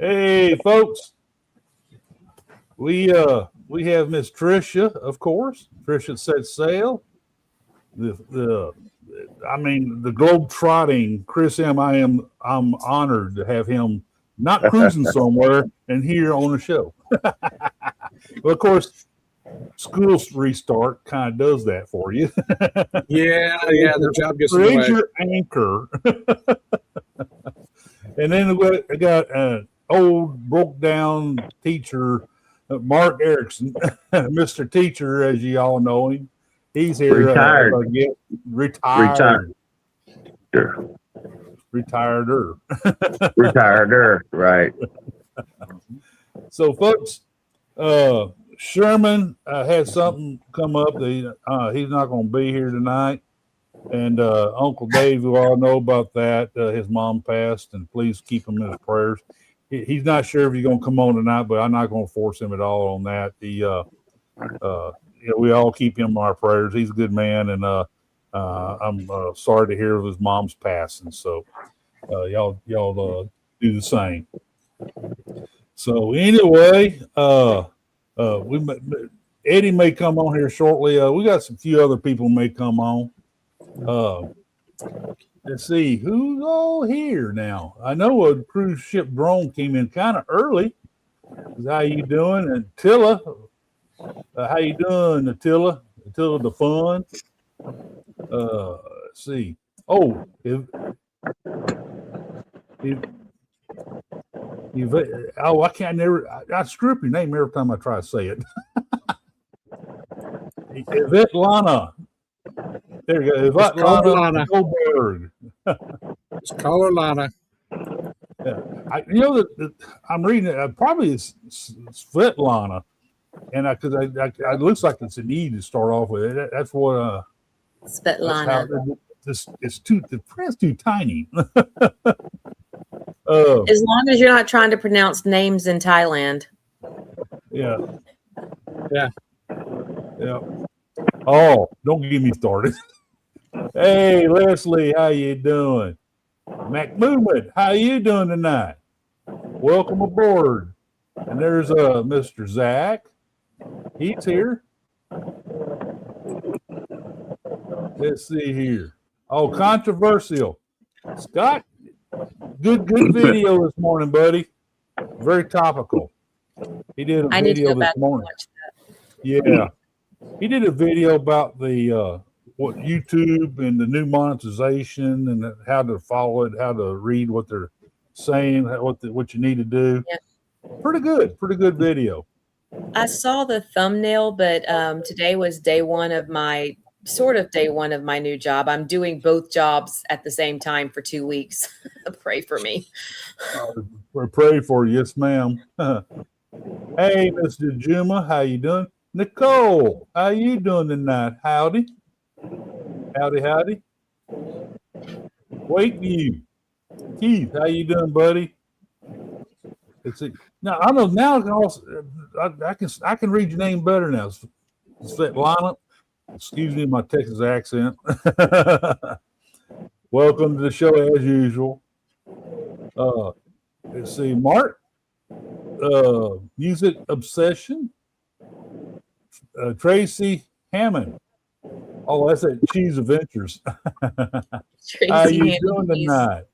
Hey, folks, we have Miss Tricia, of course. Tricia set sail. The globe trotting Chris M. I'm honored to have him not cruising somewhere and here on the show. Well, of course, school restart kind of does that for you. Yeah, the job gets Raise your anchor. And then I got an old broke down teacher, Mark Erickson, Mr. Teacher, as you all know him. He's here. Retired. Retired. Sure. Retired-er. Retired-er, right. So, folks, Sherman had something come up. He's not going to be here tonight. And Uncle Dave, who all know about that, his mom passed, and please keep him in his prayers. He's not sure if he's going to come on tonight, but I'm not going to force him at all on that. We all keep him in our prayers. He's a good man, and I'm sorry to hear of his mom's passing. So y'all do the same. So anyway, Eddie may come on here shortly. We got some few other people may come on. Let's see who's all here now. I know a cruise ship drone came in kind of early. How you doing? And Attila, how you doing, Attila? Attila the fun. Let's see. Oh, I can't I screw up your name every time I try to say it. Svetlana. There you go. Svetlana Goldberg. It's Lana. Yeah. I'm reading it. Probably it's Svetlana, and because it looks like it's an E to start off with. That's what Svetlana. The print's too tiny. As long as you're not trying to pronounce names in Thailand. Yeah. Oh, don't get me started. Hey, Leslie, how you doing? McMoomid, how you doing tonight? Welcome aboard. And there's Mr. Zach. He's here. Let's see here. Oh, controversial. Scott, good video this morning, buddy. Very topical. He did a video this morning. Yeah. He did a video about the what YouTube and the new monetization and how to follow it, how to read what they're saying, what you need to do. Yeah. Pretty good video. I saw the thumbnail, but today was day one of my new job. I'm doing both jobs at the same time for 2 weeks. Pray for me. We're praying for you, yes, ma'am. Hey, Mr. Juma, how you doing? Nicole, how you doing tonight? Howdy. Wakeview. Keith, how you doing, buddy? Let's see. Now I know now I can read your name better now. Svetlana. Excuse me, my Texas accent. Welcome to the show as usual. Let's see, Mark. Music obsession. Tracy Hammond. Oh, that's at Cheese Adventures. How you doing tonight?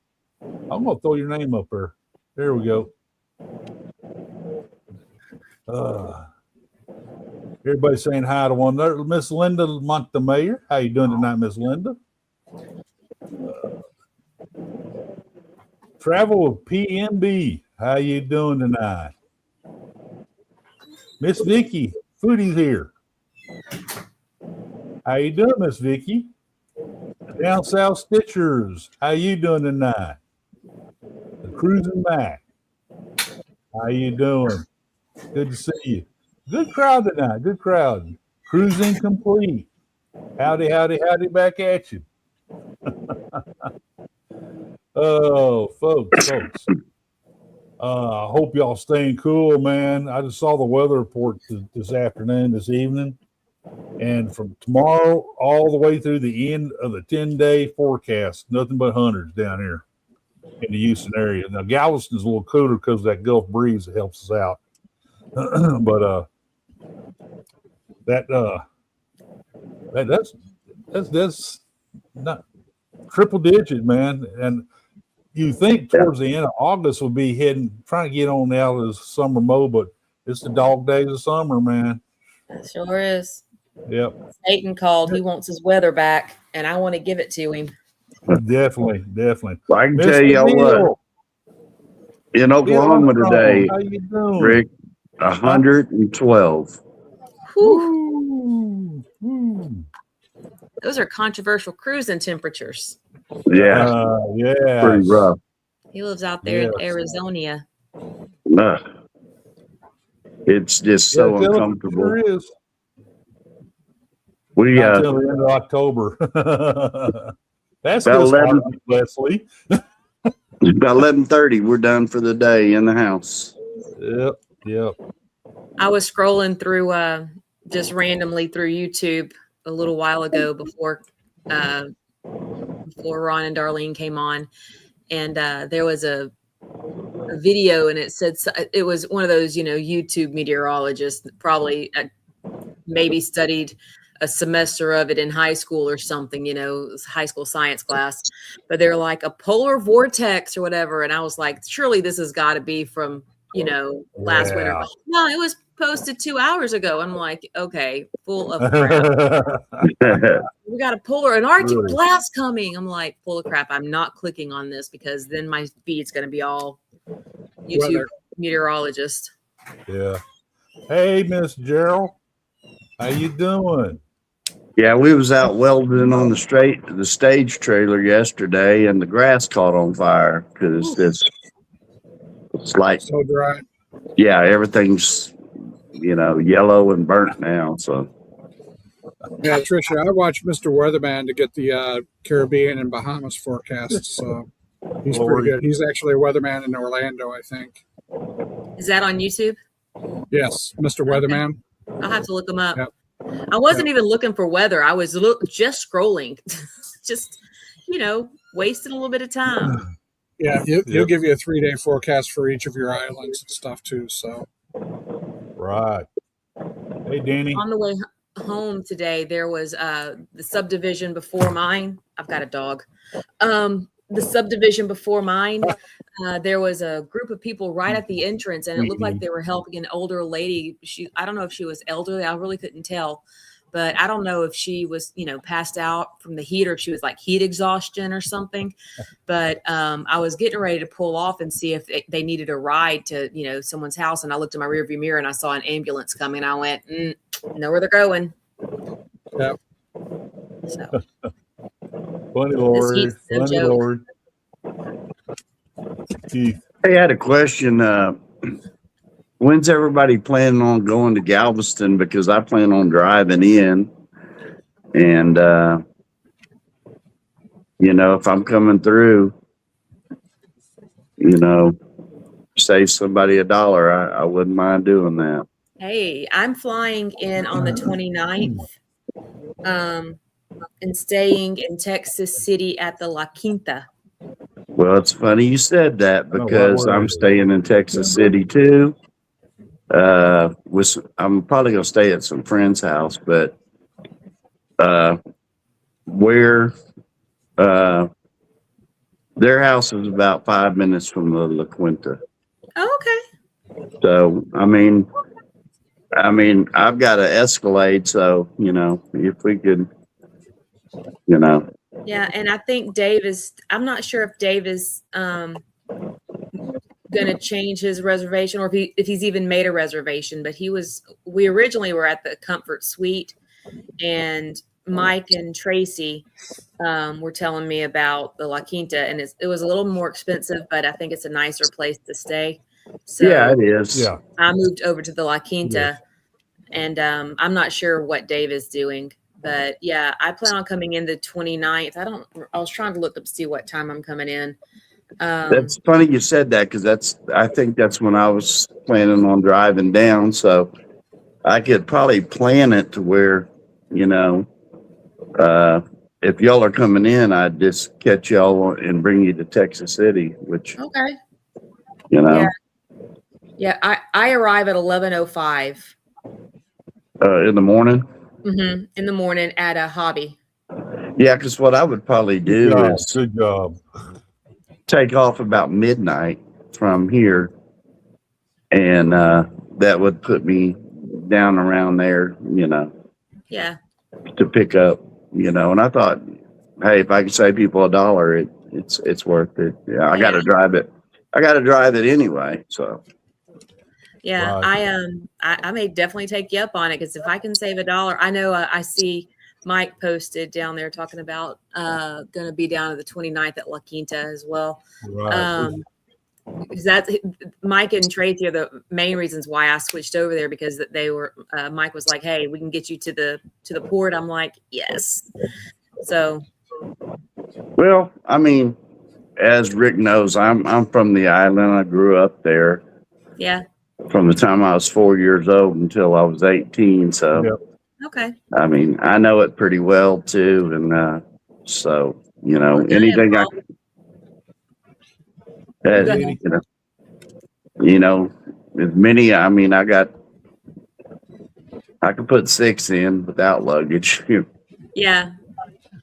I'm gonna throw your name up there. There we go. Everybody saying hi to one another. Miss Linda Montemayor. How you doing tonight, Miss Linda? Travel with PMB. How you doing tonight? Miss Vicky, Foodie's here. How you doing, Miss Vicky? Down South Stitchers. How you doing tonight? The Cruising Mac. How you doing? Good to see you. Good crowd tonight. Good crowd. Cruising complete. Howdy back at you. Oh, folks. I hope y'all staying cool, man. I just saw the weather report this evening. And from tomorrow all the way through the end of the 10-day forecast, nothing but hundreds down here. in the Houston area. Now Galveston's a little cooler because of that Gulf breeze that helps us out. But that's not triple digit, man. And you think towards the end of August we'll be trying to get on out of the summer mode, but it's the dog days of summer, man. It sure is. Yep. Satan called. He wants his weather back, and I want to give it to him. Definitely. Well, I can tell y'all what, in Oklahoma today, how you doing? Rick, 112. Whew. Those are controversial cruising temperatures. Yeah. Yeah. Pretty rough. He lives out there in Arizona. It's just so uncomfortable. Sure is. We until the end of October. That's about just 11, Leslie. about 11:30. We're done for the day in the house. Yep. I was scrolling through just randomly through YouTube a little while ago before Ron and Darlene came on, and there was a video, and it said it was one of those YouTube meteorologists, probably maybe studied a semester of it in high school or something, high school science class, but they're like a polar vortex or whatever. And I was like, surely this has got to be from, last winter. No, it was posted 2 hours ago. I'm like, okay, full of crap. We got a polar, an Arctic blast coming. I'm like, full of crap. I'm not clicking on this because then my feed's going to be all YouTube meteorologist. Yeah. Hey, Miss Gerald. How you doing? Yeah, we was out welding on the stage trailer yesterday, and the grass caught on fire because it's like So dry. Yeah, everything's yellow and burnt now. So Yeah, Tricia, I watched Mr. Weatherman to get the Caribbean and Bahamas forecast. So he's pretty good. He's actually a weatherman in Orlando, I think. Is that on YouTube? Yes, Mr. Weatherman. I'll have to look them up. Yep. I wasn't even looking for weather. I was just scrolling, just, wasting a little bit of time. Yeah, he'll give you a 3-day forecast for each of your islands and stuff too. So, right. Hey, Danny. On the way home today, there was the subdivision before mine. I've got a dog. The subdivision before mine, there was a group of people right at the entrance, and it looked like they were helping an older lady. I don't know if she was elderly. I really couldn't tell, but I don't know if she was, passed out from the heat or if she was like heat exhaustion or something. But I was getting ready to pull off and see if they needed a ride to, someone's house. And I looked in my rearview mirror and I saw an ambulance coming. I went, know where they're going. yeah. So. Funny Lord. Funny Lord. Keith. Hey, I had a question. When's everybody planning on going to Galveston? Because I plan on driving in, and if I'm coming through, save somebody $1, I wouldn't mind doing that. Hey, I'm flying in on the 29th. And staying in Texas City at the La Quinta. Well, it's funny you said that because I'm staying in Texas City too. I'm probably gonna stay at some friend's house, but where their house is about 5 minutes from the La Quinta. Oh, okay. So I mean, I've got an Escalade, so if we could. Yeah, and I think I'm not sure if Dave is going to change his reservation or if he's even made a reservation, but we originally were at the Comfort Suite, and Mike and Tracy were telling me about the La Quinta, and it was a little more expensive, but I think it's a nicer place to stay. So yeah, it is. Yeah. I moved over to the La Quinta, and I'm not sure what Dave is doing. But yeah, I plan on coming in the 29th. I was trying to look up to see what time I'm coming in. That's funny you said that because I think that's when I was planning on driving down. So I could probably plan it to where, if y'all are coming in, I'd just catch y'all and bring you to Texas City, which, Okay. you know, Yeah. I arrive at 11:05 in the morning. in the morning at a hobby. Yeah, because what I would probably do is Good job. take off about midnight from here, and that would put me down around there, you know, Yeah. to pick up, you know. And I thought, hey, if I could save people $1, it's worth it. Yeah, I got to drive it. I got to drive it anyway. So Yeah, Right. I may definitely take you up on it because if I can save $1, I know I see Mike posted down there talking about going to be down to the 29th at La Quinta as well. Right. Because that's Mike and Tracy are the main reasons why I switched over there, because they were Mike was like, hey, we can get you to the port. I'm like, yes. So well, I mean, as Rick knows, I'm from the island. I grew up there yeah. from the time I was 4 years old until I was 18. So Yep. Okay. I mean, I know it pretty well too, and so you know, Well, anything I Go that ahead. you know, as many. I mean, I could put 6 in without luggage. Yeah.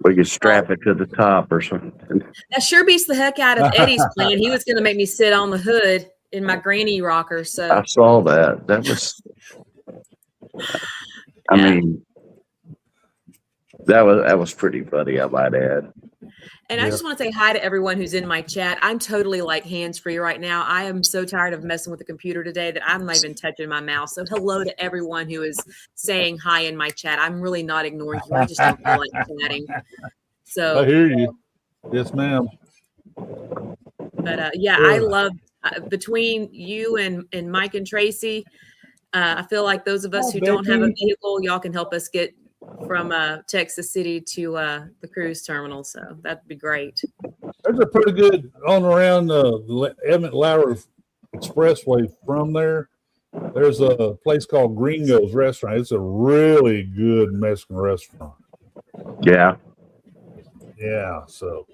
We could strap it to the top or something. That sure beats the heck out of Eddie's plan. He was going to make me sit on the hood in my granny rocker. So I saw that. That was. I Yeah. mean, that was pretty funny, I might add. And I just want to say hi to everyone who's in my chat. I'm totally like hands-free right now. I am so tired of messing with the computer today that I'm not even touching my mouse. So hello to everyone who is saying hi in my chat. I'm really not ignoring you. I just don't feel like chatting. So I hear you. Yes, ma'am. But yeah, I love between you and Mike and Tracy. I feel like those of us who don't have a vehicle, y'all can help us get from Texas City to the cruise terminal. So that'd be great. There's a pretty good on around the Emmett Lowry Expressway from there. There's a place called Gringo's Restaurant. It's a really good Mexican restaurant. Yeah. Yeah, so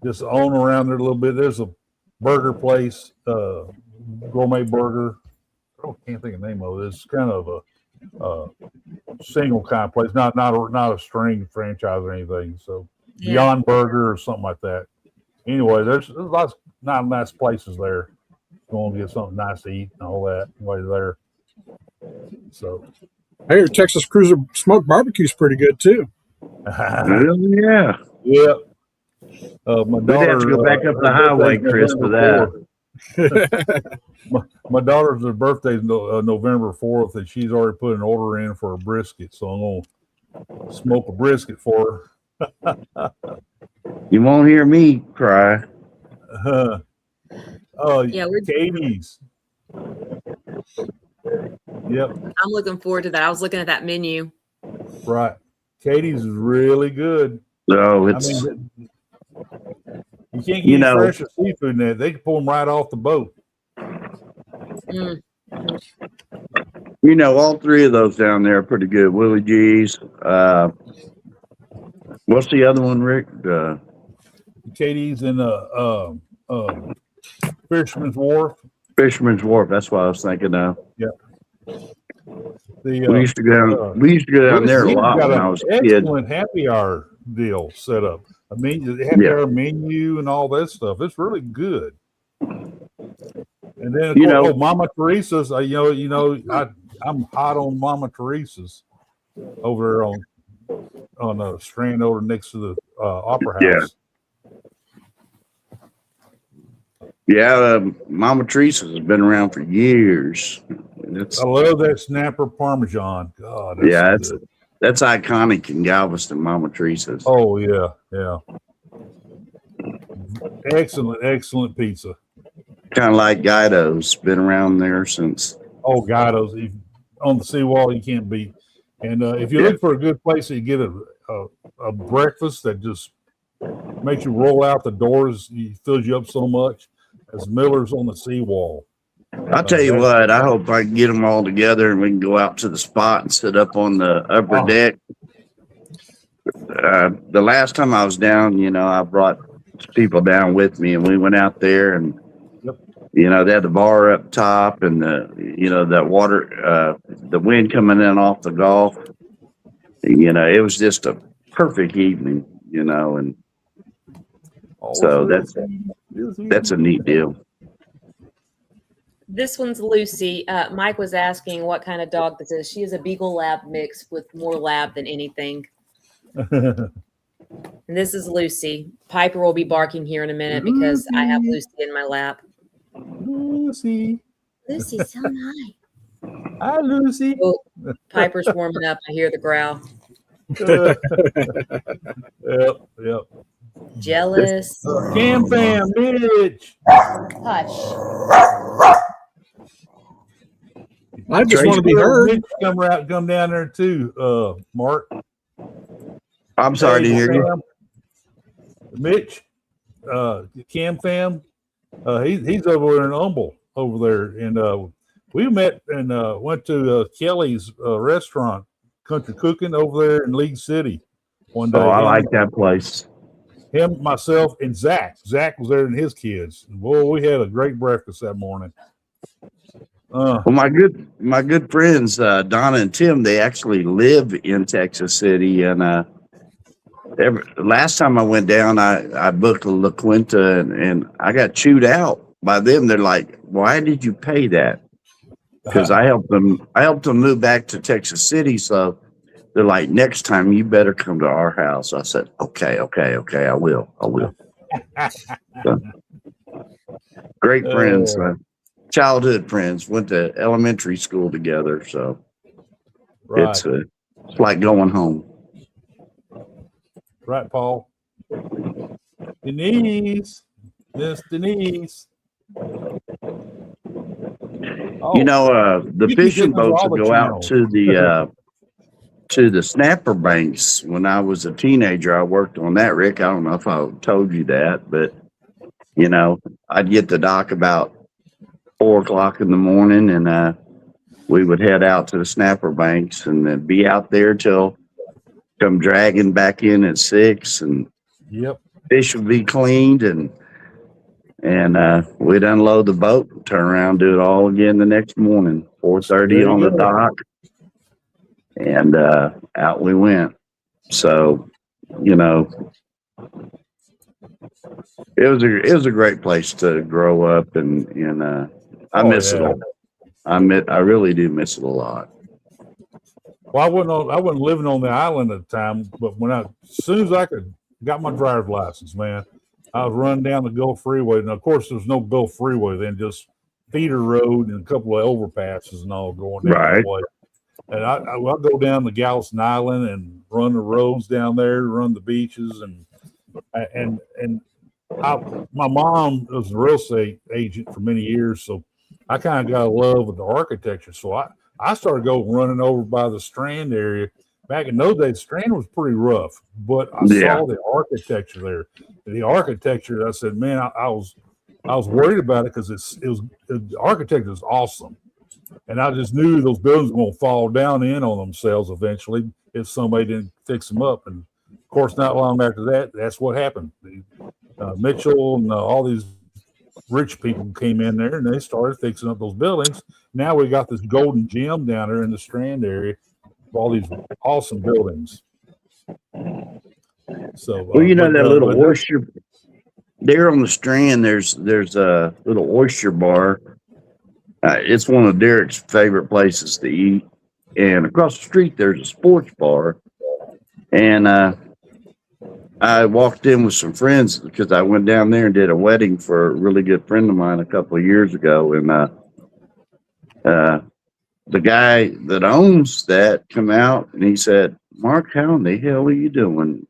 just on around there a little bit. There's a burger place, gourmet burger. I can't think of the name of it. It's kind of a single kind of place, not a string franchise or anything. So Beyond Burger or something like that. Anyway, there's lots of nice places there. Going to get something nice to eat and all that while you're there. So I hear Texas Cruiser smoked barbecue is pretty good too. Yeah. Yeah. My We'd daughter have to go back up the highway, Chris, for that. My daughter's birthday's November 4th, and she's already put an order in for a brisket. So I'm gonna smoke a brisket for her. You won't hear me cry. Yeah, Katie's. Yep. I'm looking forward to that. I was looking at that menu. Right. Katie's is really good. No, it's. I mean, you can't get any fresher seafood in there. They can pull them right off the boat. You know, all 3 of those down there are pretty good. Willie G's. What's the other one, Rick? Katie's in Fisherman's Wharf. Fisherman's Wharf. That's what I was thinking of. Yeah. We used to go. We used to go down there a lot when I was a kid. Excellent happy hour deal set up. I mean, the happy hour menu and all that stuff. It's really good. And then, of course, Mama Teresa's. I'm hot on Mama Teresa's over on a strand over next to the Opera House. Yeah, Mama Teresa's has been around for years. I love that snapper Parmesan. God, that's iconic in Galveston, Mama Teresa's. Oh yeah. Excellent pizza. Kind of like Guido's, been around there since. Oh, Guido's on the seawall, you can't beat. And if you look for a good place that you get a breakfast that just makes you roll out the doors, it fills you up so much, as Miller's on the seawall. I'll tell you what, I hope I can get them all together and we can go out to the spot and sit up on the upper deck. The last time I was down, I brought people down with me, and we went out there, and Yep. they had the bar up top, and that water, the wind coming in off the Gulf. It was just a perfect evening, and so that's a neat deal. This one's Lucy. Mike was asking what kind of dog this is. She is a Beagle Lab mix with more lab than anything. And this is Lucy. Piper will be barking here in a minute because I have Lucy in my lap. Lucy. Lucy's so nice. Hi, Lucy. Oh, Piper's warming up. I hear the growl. Yep. Jealous. Cam Fam, Mitch. Hush. I just want to be heard. Mitch come down there too, Mark. I'm sorry to hear you. Mitch, Cam Fam, he's over there in Humble over there, and we met and went to Kelly's restaurant, Country Cooking, over there in League City one day. Oh, I like that place. Him, myself, and Zach. Zach was there and his kids. Boy, we had a great breakfast that morning. Well, my good friends Donna and Tim, they actually live in Texas City, and last time I went down, I booked a La Quinta, and I got chewed out by them. They're like, "Why did you pay that?" Because I helped them move back to Texas City, so they're like, "Next time you better come to our house." I said, "Okay, I will." So, great friends, childhood friends, went to elementary school together, so Right. It's like going home. Right, Paul. Denise. Yes, Denise. Oh, The you can fishing give us boats all would the go out channels. to the snapper banks. When I was a teenager, I worked on that, Rick. I don't know if I told you that, but I'd get the dock about 4:00 in the morning, and we would head out to the snapper banks and then be out there till come dragging back in at 6, and Yep. fish would be cleaned, and we'd unload the boat and turn around and do it all again the next morning, 4:30 There you on the go. dock, and out we went. So, it was a great place to grow up, and I miss it all. I really do miss it a lot. Well, I wasn't living on the island at the time, but as soon as I got my driver's license, man, I was running down the Gulf Freeway. And of course, there's no Gulf Freeway then, just feeder road and a couple of overpasses and all going down Right. that way. And I'll go down to Galveston Island and run the roads down there, run the beaches, and my mom was a real estate agent for many years, so I kind of got a love with the architecture. So I started running over by the Strand area. Back in those days, Strand was pretty rough, but I saw the architecture there. The architecture, I said, man, I was worried about it because the architecture is awesome. And I just knew those buildings were going to fall down in on themselves eventually if somebody didn't fix them up. And of course, not long after that, that's what happened. Mitchell and all these rich people came in there and they started fixing up those buildings. Now we got this golden gem down there in the Strand area with all these awesome buildings. So, Well, that little oyster there on the Strand, there's a little oyster bar. It's one of Derek's favorite places to eat. And across the street, there's a sports bar. And I walked in with some friends because I went down there and did a wedding for a really good friend of mine a couple of years ago. And the guy that owns that come out and he said, "Mark, how in the hell are you doing?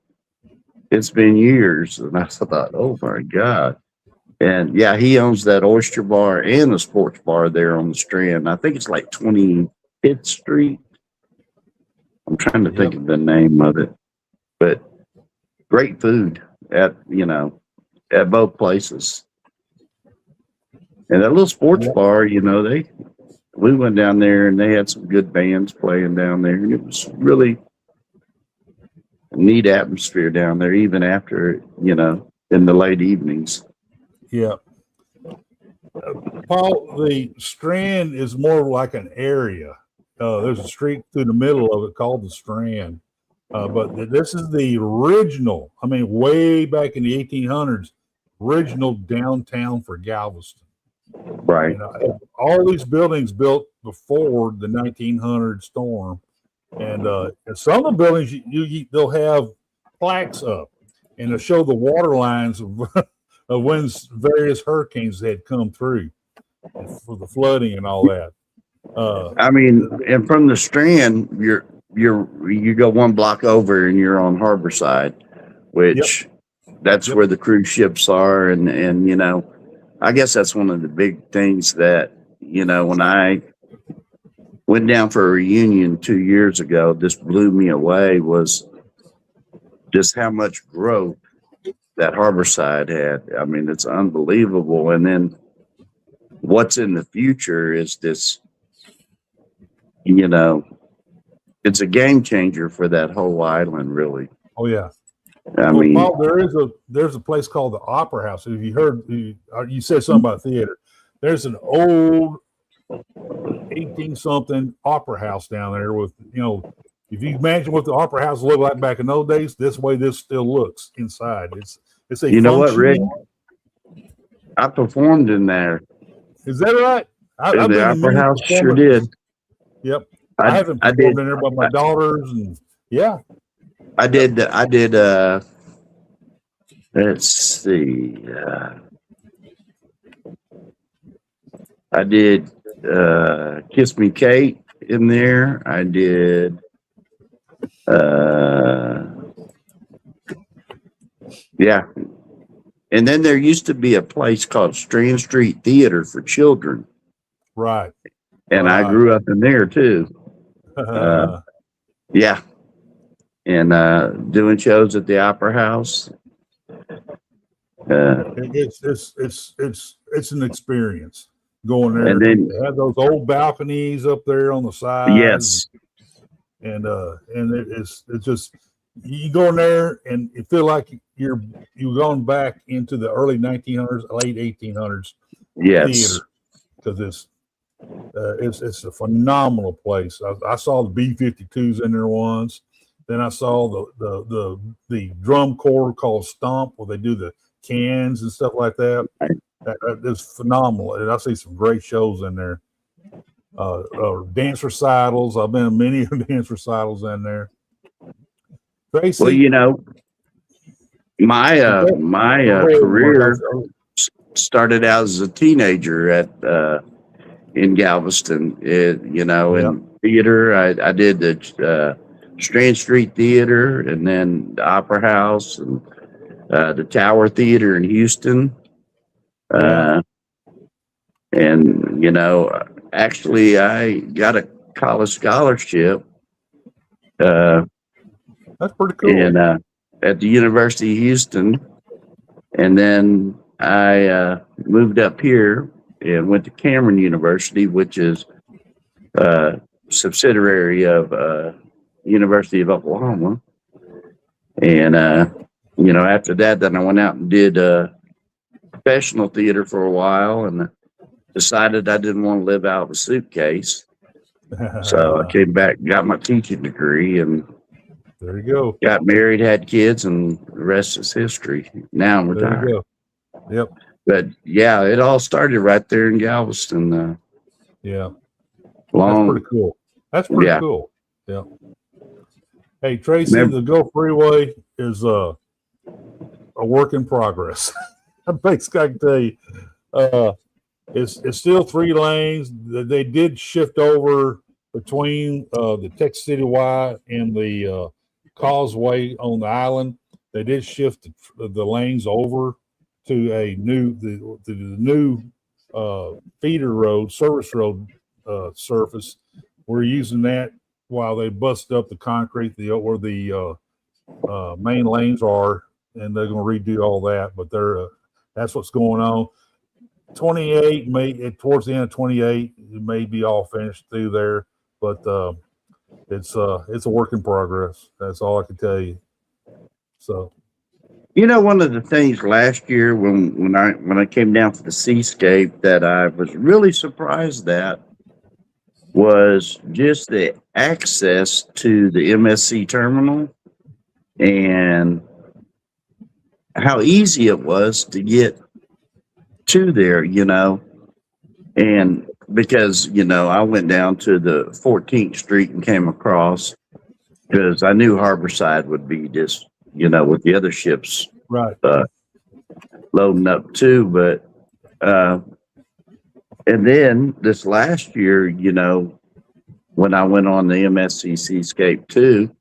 It's been years." And I thought, oh my God. And yeah, he owns that oyster bar and the sports bar there on the Strand. I think it's like 25th Street. I'm trying to think of the name of it, but great food at both places. And that little sports bar, we went down there and they had some good bands playing down there, and it was really neat atmosphere down there, even after, you know, in the late evenings. Yeah. Paul, the Strand is more like an area. There's a street through the middle of it called the Strand. But this is the original, I mean, way back in the 1800s, original downtown for Galveston. Right. You know, all these buildings built before the 1900 storm. And some of the buildings, they'll have plaques up, and they'll show the water lines of, of when various hurricanes had come through for the flooding and all that. I mean, and from the Strand, you go one block over and you're on Harborside, which that's where the cruise ships are. And, you know, I guess that's one of the big things that, you know, when I went down for a reunion 2 years ago, this blew me away, was just how much growth that Harborside had. I mean, it's unbelievable. And then what's in the future is this, you know, it's a game changer for that whole island, really. Oh yeah. I mean, Paul, there's a place called the Opera House. If you heard, you said something about theater. There's an old 18-something opera house down there with, you know, if you imagine what the opera house looked like back in those days, this way this still looks inside. It's a, you know what, Rick? I performed in there. Is that right? In the opera house, sure did. Yep. I haven't performed in there, but my daughters and I did. Let's see. I did Kiss Me Kate in there. I did. Yeah. And then there used to be a place called Strand Street Theater for children. Right. And I grew up in there too. Yeah. And doing shows at the Opera House. It's an experience going there. And then they have those old balconies up there on the side. Yes. And it's just, you go in there and you feel like you're going back into the early 1900s, late 1800s. Yes. Theater, because it's a phenomenal place. I saw the B-52s in there once. Then I saw the drum corps called Stomp, where they do the cans and stuff like that. That is phenomenal, and I see some great shows in there. Dance recitals. I've been in many dance recitals in there. Tracy, well, you know, my career started out as a teenager in Galveston. You know, in theater, I did the Strand Street Theater, and then the Opera House, and the Tower Theater in Houston. And, you know, actually I got a college scholarship. That's pretty cool. And at the University of Houston. And then I moved up here and went to Cameron University, which is a subsidiary of University of Oklahoma. And, you know, after that, then I went out and did professional theater for a while, and decided I didn't want to live out of a suitcase. So I came back, got my teaching degree, and there you go. Got married, had kids, and the rest is history. Now I'm retired. There you go. Yep. But yeah, it all started right there in Galveston. Yeah. Long. That's pretty cool. That's pretty cool. Yeah. Hey, Tracy, the Gulf Freeway is a work in progress. Basically, I can tell you, it's still 3 lanes. They did shift over between the Texas City Y and the Causeway on the island. They did shift the lanes over to the new feeder road, service road surface. We're using that while they bust up the concrete where the main lanes are, and they're going to redo all that. But that's what's going on. 28 towards the end of 28, it may be all finished through there, but it's a work in progress. That's all I can tell you. So, You know, one of the things last year when I came down for the seascape that I was really surprised at was just the access to the MSC terminal and how easy it was to get to there, you know. And because, you know, I went down to the 14th Street and came across because I knew Harborside would be just, you know, with the other ships right. loading up too. But, and then this last year, you know, when I went on the MSC Seascape 2,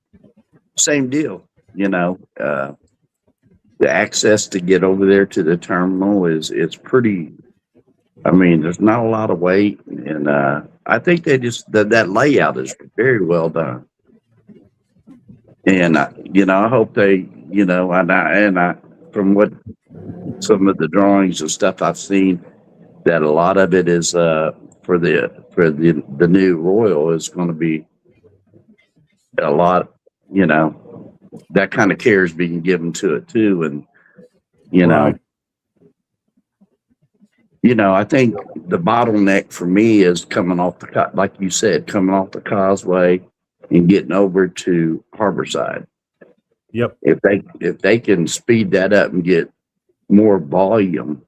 same deal, you know, the access to get over there to the terminal it's pretty, I mean, there's not a lot of wait. And, I think they just, that layout is very well done. And, you know, I hope they, you know, and I, from what some of the drawings and stuff I've seen, that a lot of it is, for the new Royal is going to be a lot, you know, that kind of care is being given to it too. And, Right. you know, I think the bottleneck for me is coming off like you said, coming off the causeway and getting over to Harborside. Yep. If they can speed that up and get more volume.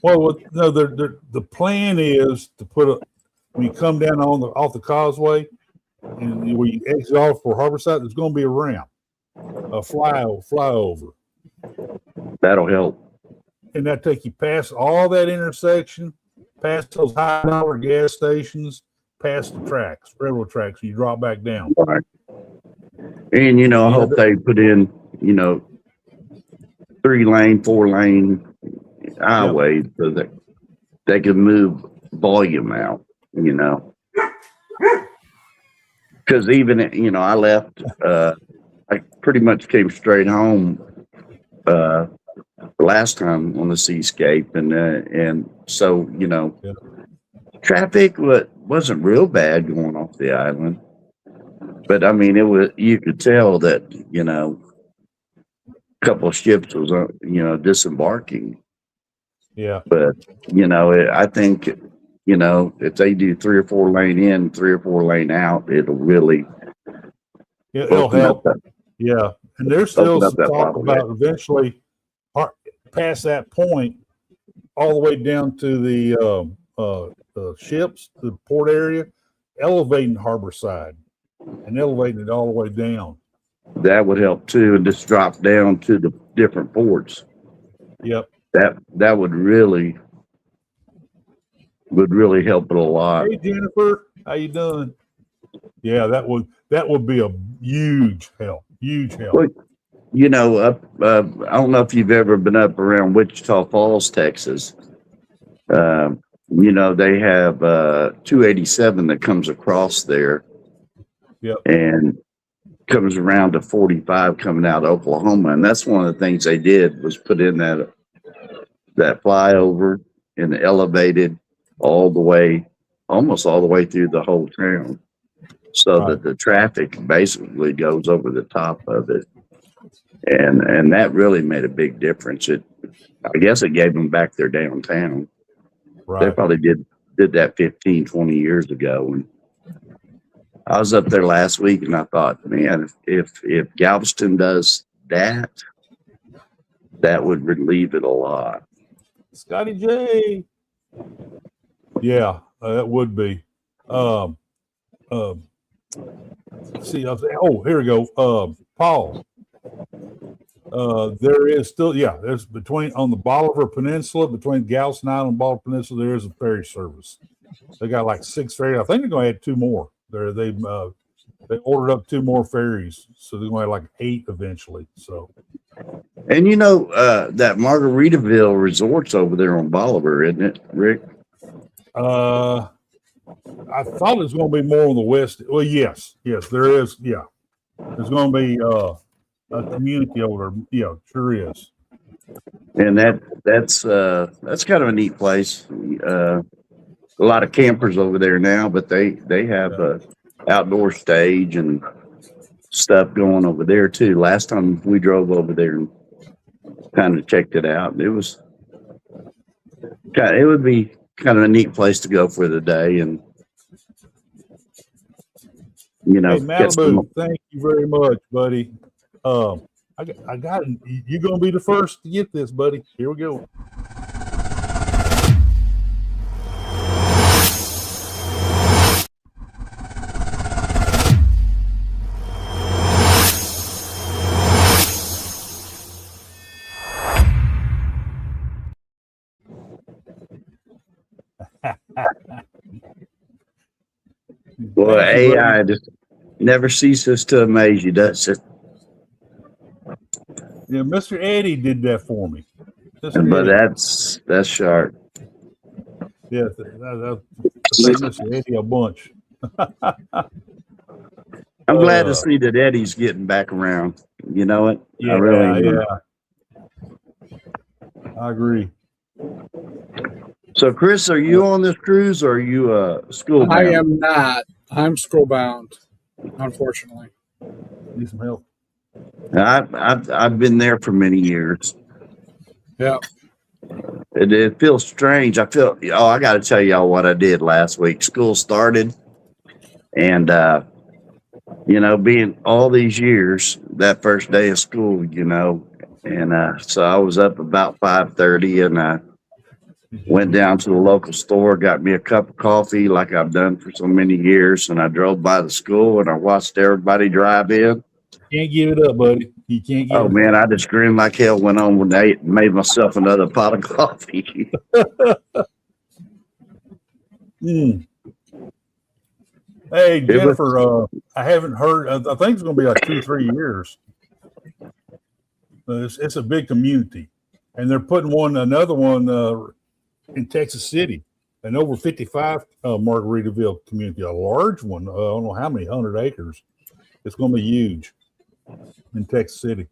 Well, no, the plan is to put when you come down off the causeway and when you exit off for Harborside, there's going to be a ramp, a flyover. That'll help. And that take you past all that intersection, past those high dollar gas stations, past the tracks, railroad tracks. You drop back down. Right. And, you know, I hope they put in, you know, 3-lane, 4-lane highways so that they can move volume out, you know. Because even, you know, I left, I pretty much came straight home last time on the Seascape. And so, you know, traffic wasn't real bad going off the island. But I mean, you could tell that, you know, a couple of ships was, you know, disembarking. Yeah. But, you know, I think, you know, if they do 3 or 4 lane in, 3 or 4 lane out, it'll really It'll help. Yeah. And there's still some talk about eventually past that point, all the way down to the ships, the port area, elevating Harborside and elevating it all the way down. That would help too, and just drop down to the different ports. Yep. That would really help it a lot. Hey Jennifer, how you doing? Yeah, that would be a huge help. Huge help. Well, you know, I don't know if you've ever been up around Wichita Falls, Texas. You know, they have 287 that comes across there. Yep. And comes around to 45 coming out of Oklahoma. And that's one of the things they did was put in that flyover and elevated almost all the way through the whole town. So that the traffic basically goes over the top of it. And that really made a big difference. I guess it gave them back their downtown. Right. They probably did that 15, 20 years ago. And I was up there last week and I thought, man, if Galveston does that, that would relieve it a lot. Scotty J. Yeah, that would be. See, here we go. Paul. There is still, there's on the Bolivar Peninsula, between Galveston Island and Bolivar Peninsula, there is a ferry service. They got like 6 ferries. I think they're going to add 2 more. They ordered up 2 more ferries, so they're going to have like 8 eventually. So, and you know that Margaritaville Resort's over there on Bolivar, isn't it, Rick? I thought it was going to be more on the west. Well, yes, there is. Yeah, there's going to be a community over there. Yeah, sure is. And that's kind of a neat place. A lot of campers over there now, but they have a outdoor stage and stuff going over there too. Last time we drove over there and kind of checked it out, it would be kind of a neat place to go for the day, and Hey, get some. Malibu, thank you very much, buddy. I got it. You're going to be the first to get this, buddy. Here we go. Well, Thank you, buddy. AI just never ceases to amaze you, does it? Yeah, Mr. Eddie did that for me. Mr. But Eddie. that's sharp. Yeah, I thank Mr. Eddie a bunch. I'm glad to see that Eddie's getting back around. You know what? Yeah, I really am. yeah. I agree. So, Chris, are you on this cruise or are you school? I am not. I'm school bound, unfortunately. Need some help. I've been there for many years. Yeah. It feels strange. I got to tell y'all what I did last week. School started, and being all these years, that first day of school, and so I was up about 5:30, and I went down to the local store, got me a cup of coffee like I've done for so many years, and I drove by the school and I watched everybody drive in. Can't give it up, buddy. You can't give it up. Man, I just grinned like hell, went on when they made myself another pot of coffee. Hey, Jennifer, I haven't heard. I think it's going to be like 2-3 years. It's a big community, and they're putting another one in Texas City, an over 55 Margaritaville community, a large one. I don't know how many 100 acres. It's going to be huge in Texas City.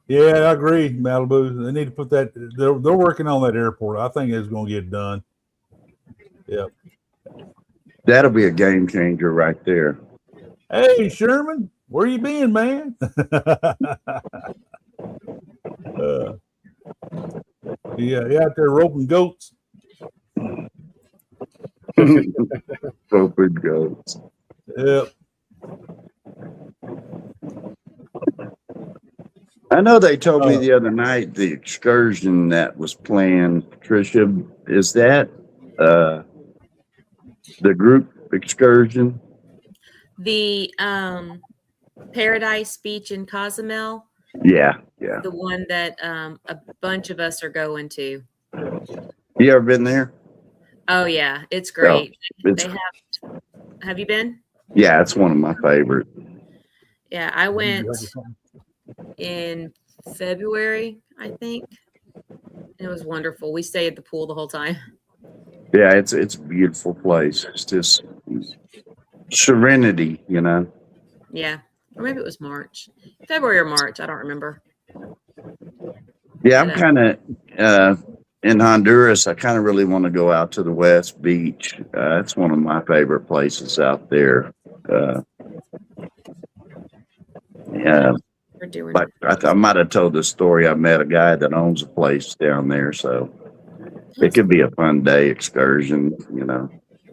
Yeah, I agree, Malibu. They need to put that. They're working on that airport. I think it's going to get done. Yeah, That'll be a game changer right there. Hey, Sherman, where you been, man? You out there roping goats? Roping goats. Yep. I know they told me the other night the excursion that was planned, Tricia, is that the group excursion? The Paradise Beach in Cozumel. Yeah. The one that a bunch of us are going to. You ever been there? Oh yeah, it's great. They have you been? Yeah, it's one of my favorite. Yeah, I went in February, I think. It was wonderful. We stayed at the pool the whole time. Yeah, it's a beautiful place. It's just serenity, Yeah. Or maybe it was February or March. I don't remember. Yeah, I'm kind of in Honduras. I kind of really want to go out to the West Beach. It's one of my favorite places out there. Yeah. We're doing Like I might have told this story. I met a guy that owns a place down there, so it could be a fun day excursion,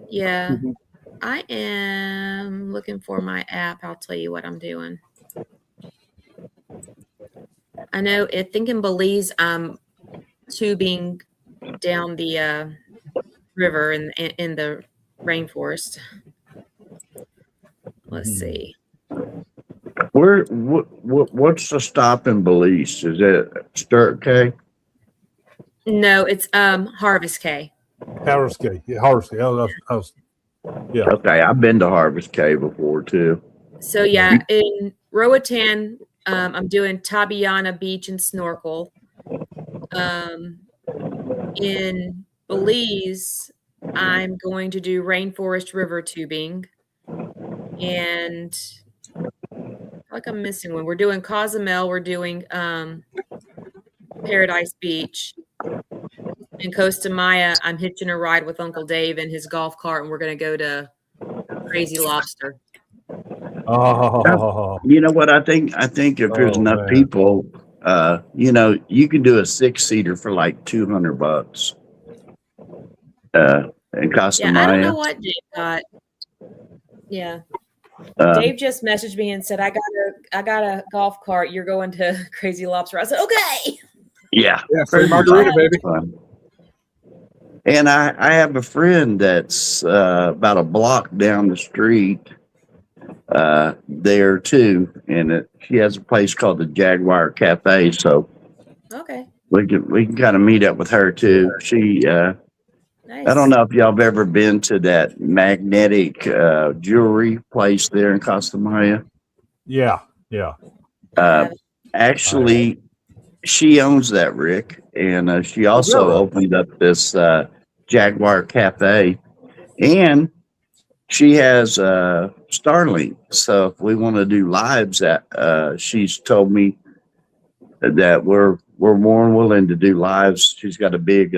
Yeah. Mm-hmm. I am looking for my app. I'll tell you what I'm doing. I think in Belize, I'm tubing down the river in the rainforest. Let's see. What's the stop in Belize? Is it Sturt Cay? No, it's Harvest Cay. Harvest Cay. Yeah, Harvest Cay. Yeah. Okay, I've been to Harvest Cay before too. So yeah, in Roatan, I'm doing Tabiana Beach and snorkel. In Belize, I'm going to do rainforest river tubing, and like I'm missing one. We're doing Cozumel. We're doing Paradise Beach, in Costa Maya, I'm hitching a ride with Uncle Dave in his golf cart, and we're going to go to Crazy Lobster. Oh, You know what? I think if there's oh enough man. people, you can do a 6-seater for like $200. In Costa Yeah, I don't Maya. know what Dave got. Yeah. Uh, Dave just messaged me and said, I got a golf cart. You're going to Crazy Lobster. I said, okay. yeah. Yeah, free margarita, baby. Fun. And I have a friend that's about a block down the street there too, and she has a place called the Jaguar Cafe. So Okay. we can kind of meet up with her too. She Nice. I don't know if y'all have ever been to that magnetic jewelry place there in Costa Maya. Yeah, yeah. Actually, she owns that, Rick, and she also right? opened up this Jaguar Cafe, and she has Starlink. So if we want to do lives, she's told me that we're more than willing to do lives. She's got a big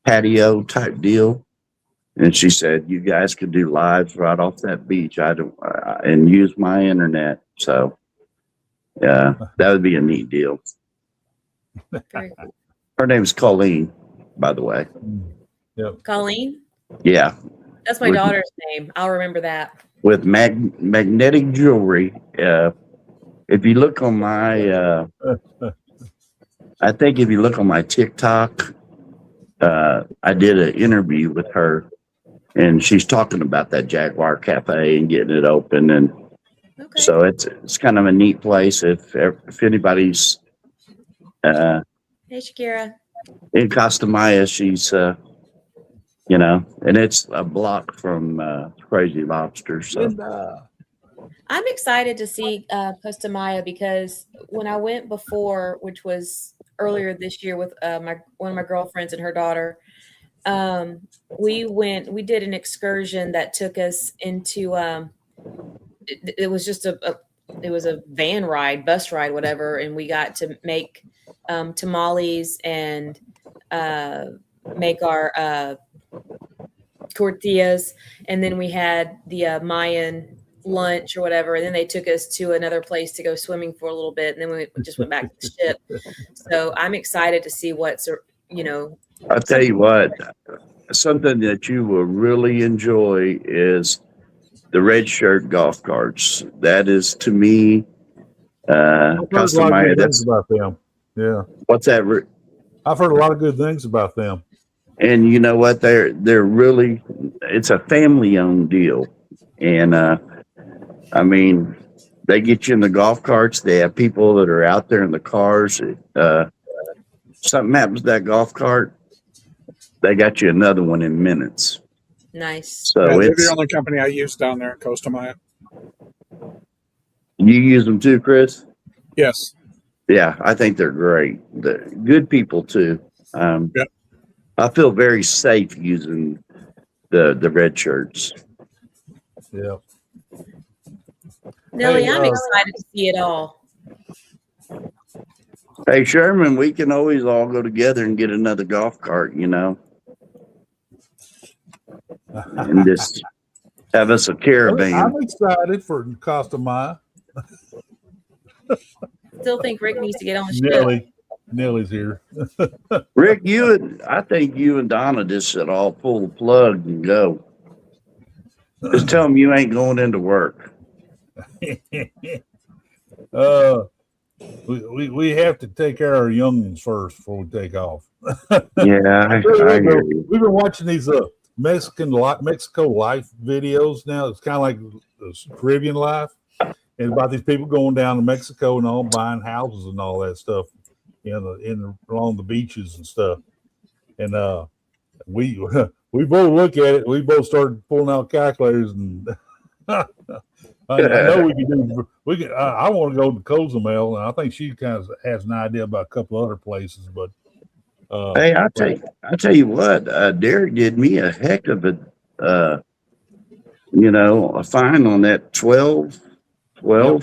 patio type deal. And she said, you guys could do lives right off that beach. And use my internet. So, yeah, that would be a neat deal. Very cool. Her name's Colleen, by the way. Yep. Colleen? Yeah. That's my daughter's name. I'll remember that. With magnetic jewelry. If you look on my, I think if you look on my TikTok, I did an interview with her. And she's talking about that Jaguar Cafe and getting it open, and so it's kind of a neat place. If anybody's Hey Shakira. in Costa Maya, she's and it's a block from Crazy Lobster. So I'm excited to see Costa Maya because when I went before, which was earlier this year with one of my girlfriends and her daughter. We did an excursion that took us into it was just it was a van ride, bus ride, whatever, and we got to make tamales and make our tortillas, and then we had the Mayan lunch or whatever, and then they took us to another place to go swimming for a little bit, and then we just went back to the ship. So I'm excited to see what's I'll tell you what, something that you will really enjoy is the red shirt golf carts. That is, to me, Costa Maya. Things about them. Yeah. What's that? I've heard a lot of good things about them. And you know what? They're really, it's a family-owned deal. And, I mean, they get you in the golf carts. They have people that are out there in the cars. Something happens to that golf cart, they got you another one in minutes. Nice. So they're it's the only company I use down there in Costa Maya. You use them too, Chris? Yes. Yeah, I think they're great. They're good people too. Yep. I feel very safe using the red shirts. Yeah. Nelly, I'm excited to see it all. Hey, Sherman, we can always all go together and get another golf cart, and just have us a caravan. I'm excited for Costa Maya. Still think Rick needs to get on the ship. Nelly's here. Rick, I think you and Donna just should all pull the plug and go. Just tell them you ain't going into work. We have to take care of our young ones first before we take off. Yeah, I hear you. We've been watching these Mexico life videos now. It's kind of like the Caribbean life, and about these people going down to Mexico and all buying houses and all that stuff, along the beaches and stuff. And we both look at it. We both started pulling out calculators and. I know we can do. I want to go to Cozumel, and I think she kind of has an idea about a couple other places. But hey, I tell you what, Derek did me a heck of a fine on that 12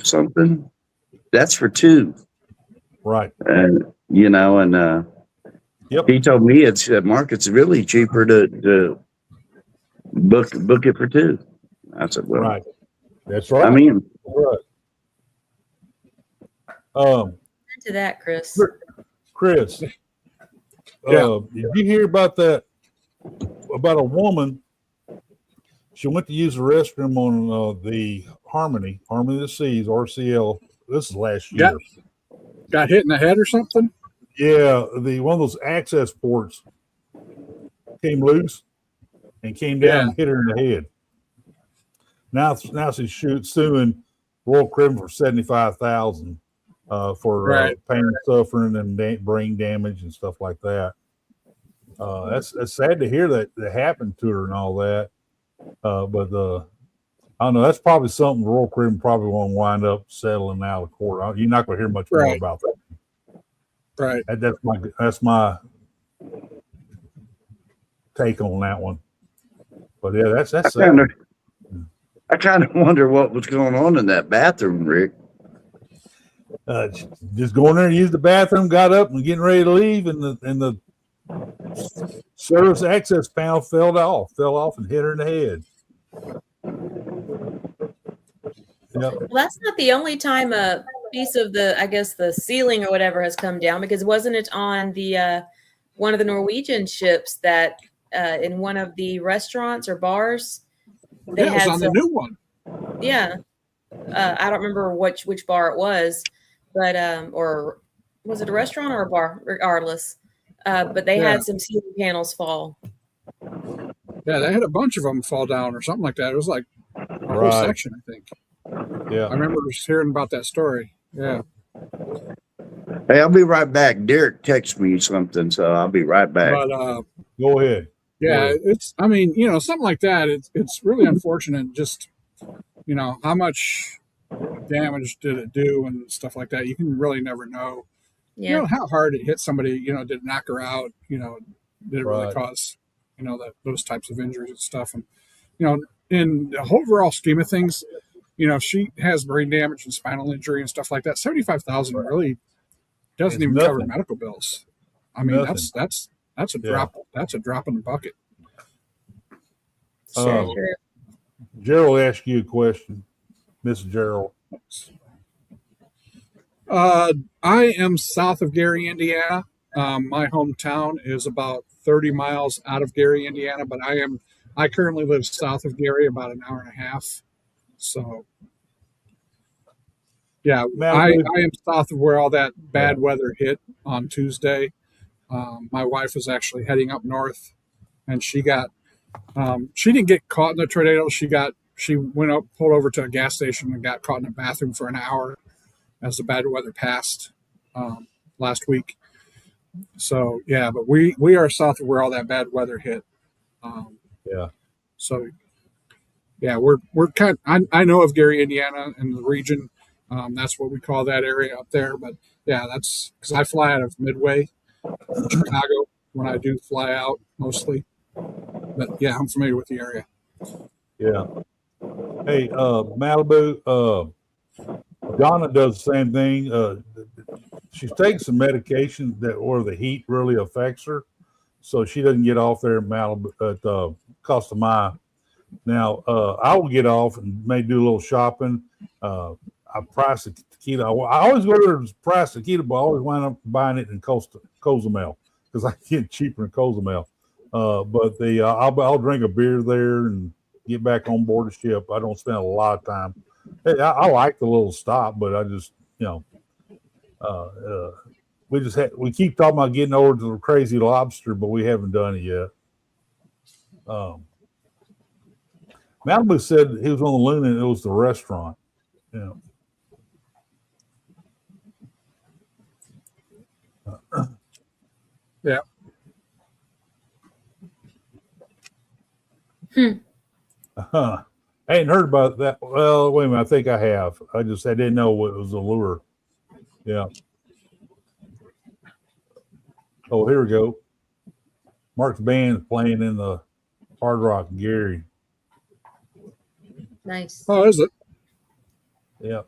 something. That's for two, right? And Yep. He told me Mark, it's really cheaper to book it for two. I said, well, Right. That's right. I mean, Right. Um, Into that, Chris. Chris, Yeah. did you hear about that? About a woman? She went to use the restroom on the Harmony of the Seas, RCL. This is last year. Got hit in the head or something? Yeah, the one of those access ports came loose and came down and hit her in the head. Now she's suing Royal Caribbean for $75,000 for pain, suffering, and brain damage and stuff like that. That's sad to hear that happened to her and all that. But I don't know. That's probably something Royal Caribbean probably won't wind up settling out of court. You're not going to hear much more about that. Right. That's my take on that one. But yeah, that's sad. I kind of wonder what was going on in that bathroom, Rick. Just going there and use the bathroom, got up and getting ready to leave, and the service access panel fell off and hit her in the head. Yep. Well, that's not the only time a piece of the ceiling or whatever has come down, because wasn't it on the one of the Norwegian ships that in one of the restaurants or bars? It was on the new one. Yeah. I don't remember which bar it was, but or was it a restaurant or a bar? Regardless. But they had some ceiling panels fall. Yeah, they had a bunch of them fall down or something like that. It was like a whole section, I think. Yeah. I remember just hearing about that story. Yeah. Hey, I'll be right back. Derek texted me something, so I'll be right back. But go ahead. Yeah, I mean, something like that. It's really unfortunate. Just, how much damage did it do and stuff like that. You can really never know. Yeah. How hard it hit somebody. Did it knock her out? Did it really cause those types of injuries and stuff? And in the overall scheme of things, she has brain damage and spinal injury and stuff like that. $75,000 really doesn't even cover medical bills. I mean, that's a drop. That's a drop in the bucket. So, Gerald asked you a question, Miss Gerald. I am south of Gary, Indiana. My hometown is about 30 miles out of Gary, Indiana, but I currently live south of Gary, about an hour and a half. So, yeah, I am south of where all that bad weather hit on Tuesday. My wife was actually heading up north, and she didn't get caught in the tornado. She went up, pulled over to a gas station, and got caught in a bathroom for an hour as the bad weather passed last week. So yeah, but we are south of where all that bad weather hit. So yeah, we're kind. I know of Gary, Indiana, and the region. That's what we call that area up there. But yeah, that's because I fly out of Midway, Chicago, when I do fly out mostly. But yeah, I'm familiar with the area. Yeah. Hey, Malibu. Donna does the same thing. She's taking some medication where the heat really affects her, so she doesn't get off there in Malibu at Costa Maya. Now, I will get off and may do a little shopping. I price the tequila. I always go there to price the tequila, but I always wind up buying it in Cozumel because I get cheaper in Cozumel. But I'll drink a beer there and get back on board the ship. I don't spend a lot of time. Hey, I like the little stop, but I just, we keep talking about getting over to the Crazy Lobster, but we haven't done it yet. Malibu said he was on the Luna and it was the restaurant. Yeah. Yeah. I ain't heard about that. Well, wait a minute. I think I have. I didn't know it was a lure. Yeah. Oh, here we go. Mark's band is playing in the Hard Rock Gary. Nice. Oh, is it? Yeah.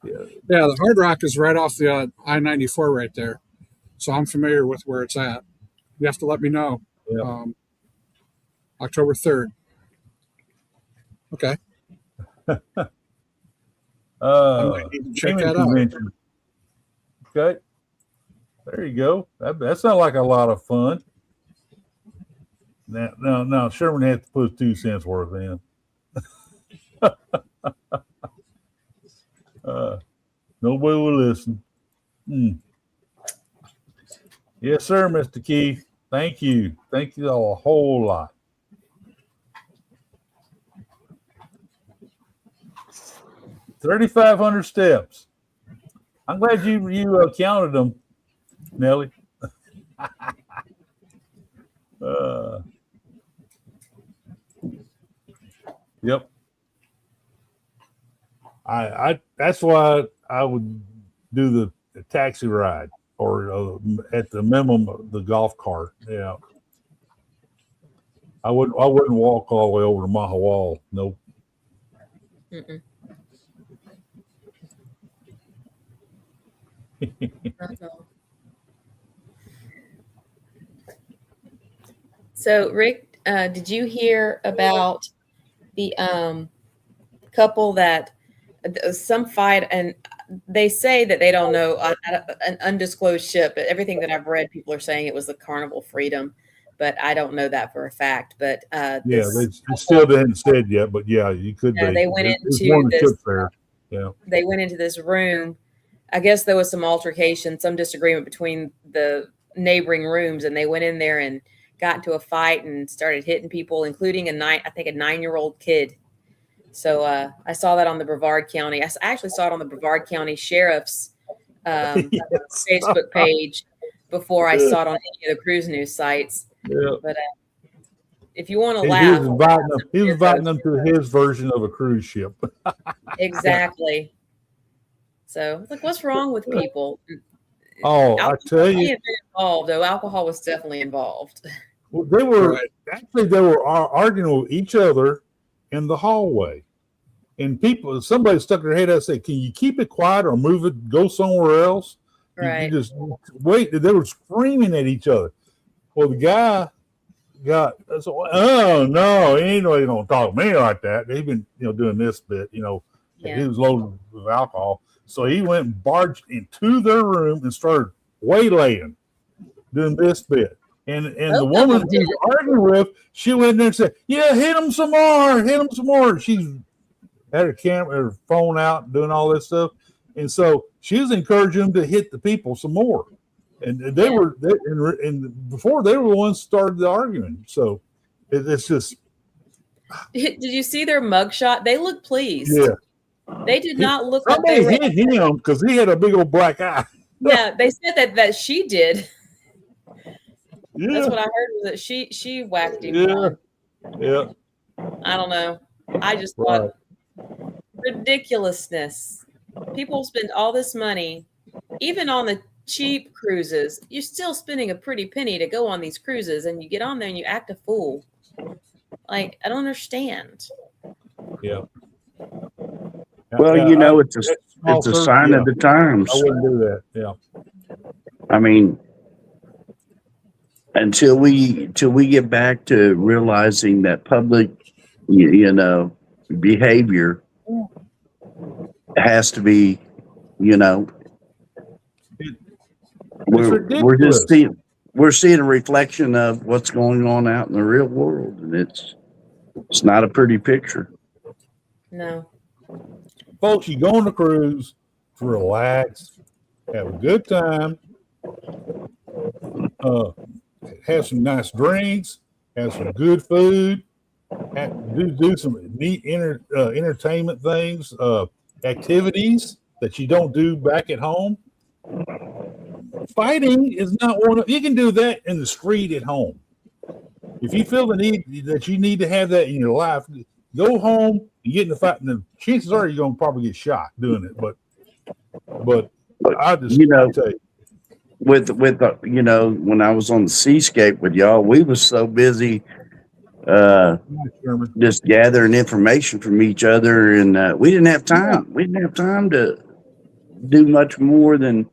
Yeah, the Hard Rock is right off the I-94 right there. so I'm familiar with where it's at. You have to let me know. Yeah. October 3rd. Okay. I might need to check Gaming that out. convention. Okay. There you go. That sounds like a lot of fun. Now, Sherman had to put 2 cents worth in. Nobody will listen. Yes, sir, Mr. Keith. Thank you. Thank you a whole lot. $3,500 steps. I'm glad you counted them, Nelly. Yep. I that's why I would do the taxi ride, or at the minimum the golf cart. Yeah. I wouldn't walk all the way over to Mahawal. Nope. Mm-mm. So, Rick, did you hear about the couple that some fight, and they say that they don't know an undisclosed ship, but everything that I've read, people are saying it was the Carnival Freedom, but I don't know that for a fact. But yeah, they still didn't said yet, but yeah, you could be. They went into this. Yeah, they went into this room. I guess there was some altercation, some disagreement between the neighboring rooms, and they went in there and got into a fight and started hitting people, including a 9-year-old kid. So I saw that on the Brevard County. I actually saw it on the Brevard County Sheriff's Facebook page before I saw it on any of the cruise news sites. Yeah. But if you want to he laugh, was inviting them to his version of a cruise ship. Exactly. So, like, what's wrong with people? Oh, I tell you, involved though. Alcohol was definitely involved. Well, they were arguing with each other in the hallway, and somebody stuck their head out and said, "Can you keep it quiet or move it, go somewhere else?" Right. You just wait. They were screaming at each other. Well, the guy oh no, he ain't gonna talk to me like that. They've been doing this bit, He was loaded with alcohol, so he went and barged into their room and started waylaying, doing this bit. And the woman he was arguing with, she went in there and said, "Yeah, hit him some more." She's had her phone out, doing all this stuff, and so she was encouraging them to hit the people some more. And before they were the ones started the arguing. So it's just. Did you see their mugshot? They look pleased. Yeah. They did not look like they hit him because he had a big old black eye. Yeah, they said that she did. Yeah. That's what I heard, was that she whacked him. Yeah. I don't know. I just thought ridiculousness. People spend all this money, even on the cheap cruises. You're still spending a pretty penny to go on these cruises, and you get on there and you act a fool. Like, I don't understand. Yeah. Well, it's a sign of the times. I wouldn't do that. Yeah. I mean, until we get back to realizing that public, behavior has to be, we're seeing a reflection of what's going on out in the real world, and it's not a pretty picture. No. Folks, you go on a cruise to relax, have a good time, have some nice drinks, have some good food, do some neat entertainment things, activities that you don't do back at home. Fighting is not one of, you can do that in the street at home. If you feel the need that you need to have that in your life, go home and get in the fight, and the chances are you're going to probably get shot doing it. But I just tell you, with when I was on the seascape with y'all, we was so busy just gathering information from each other, and we didn't have time. We didn't have time to do much more than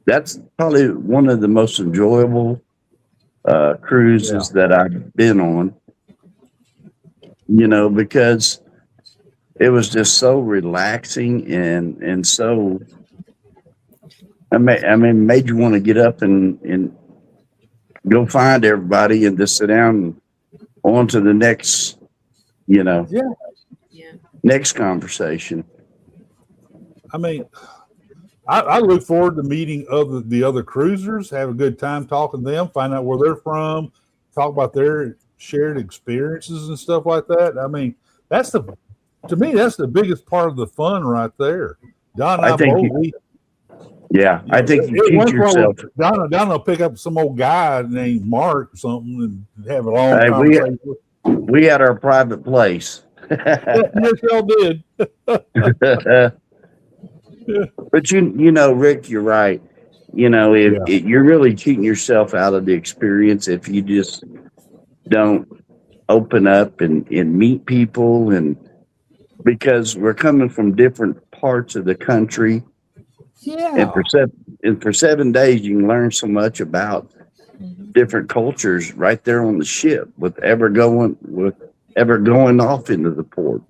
That's probably one of the most enjoyable cruises that I've been on. You know, because it was just so relaxing and so. I mean, made you want to get up and go find everybody and just sit down and on to the next, you know, Yeah. next conversation. I mean, I look forward to meeting the other cruisers, have a good time talking to them, find out where they're from, talk about their shared experiences and stuff like that. I mean, to me, that's the biggest part of the fun right there. Don and I both. I think you teach yourself. Don will pick up some old guy named Mark or something and have a long Hey, conversation. we had our private place. Yes, y'all did. But you know, Rick, you're right. You know, you're really cheating yourself out of the experience if you just don't open up and meet people, and because we're coming from different parts of the country. Yeah. And for 7 days, you can learn so much about different cultures right there on the ship with ever going off into the port.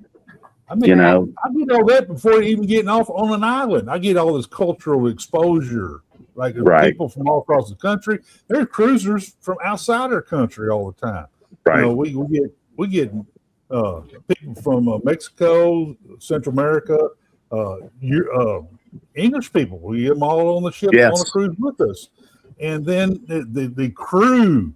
I mean, you know, I get all that before even getting off on an island. I get all this cultural exposure, like people from all across the country. There's cruisers from outside our country all the time. Right. You know, we get people from Mexico, Central America, English people. We get them all on the ship on the cruise with us, and then the crew.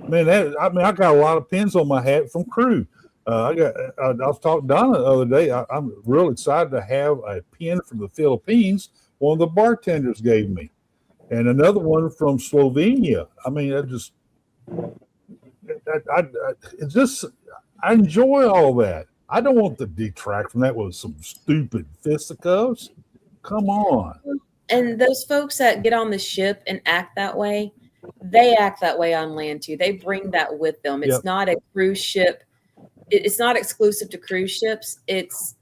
Man, I got a lot of pins on my hat from crew. I was talking to Donna the other day. I'm real excited to have a pin from the Philippines. One of the bartenders gave me, and another one from Slovenia. I mean, I enjoy all that. I don't want to detract from that with some stupid fisticuffs. Come on. And those folks that get on the ship and act that way, they act that way on land too. They bring that with them. It's not a cruise ship. It's not exclusive to cruise ships. It's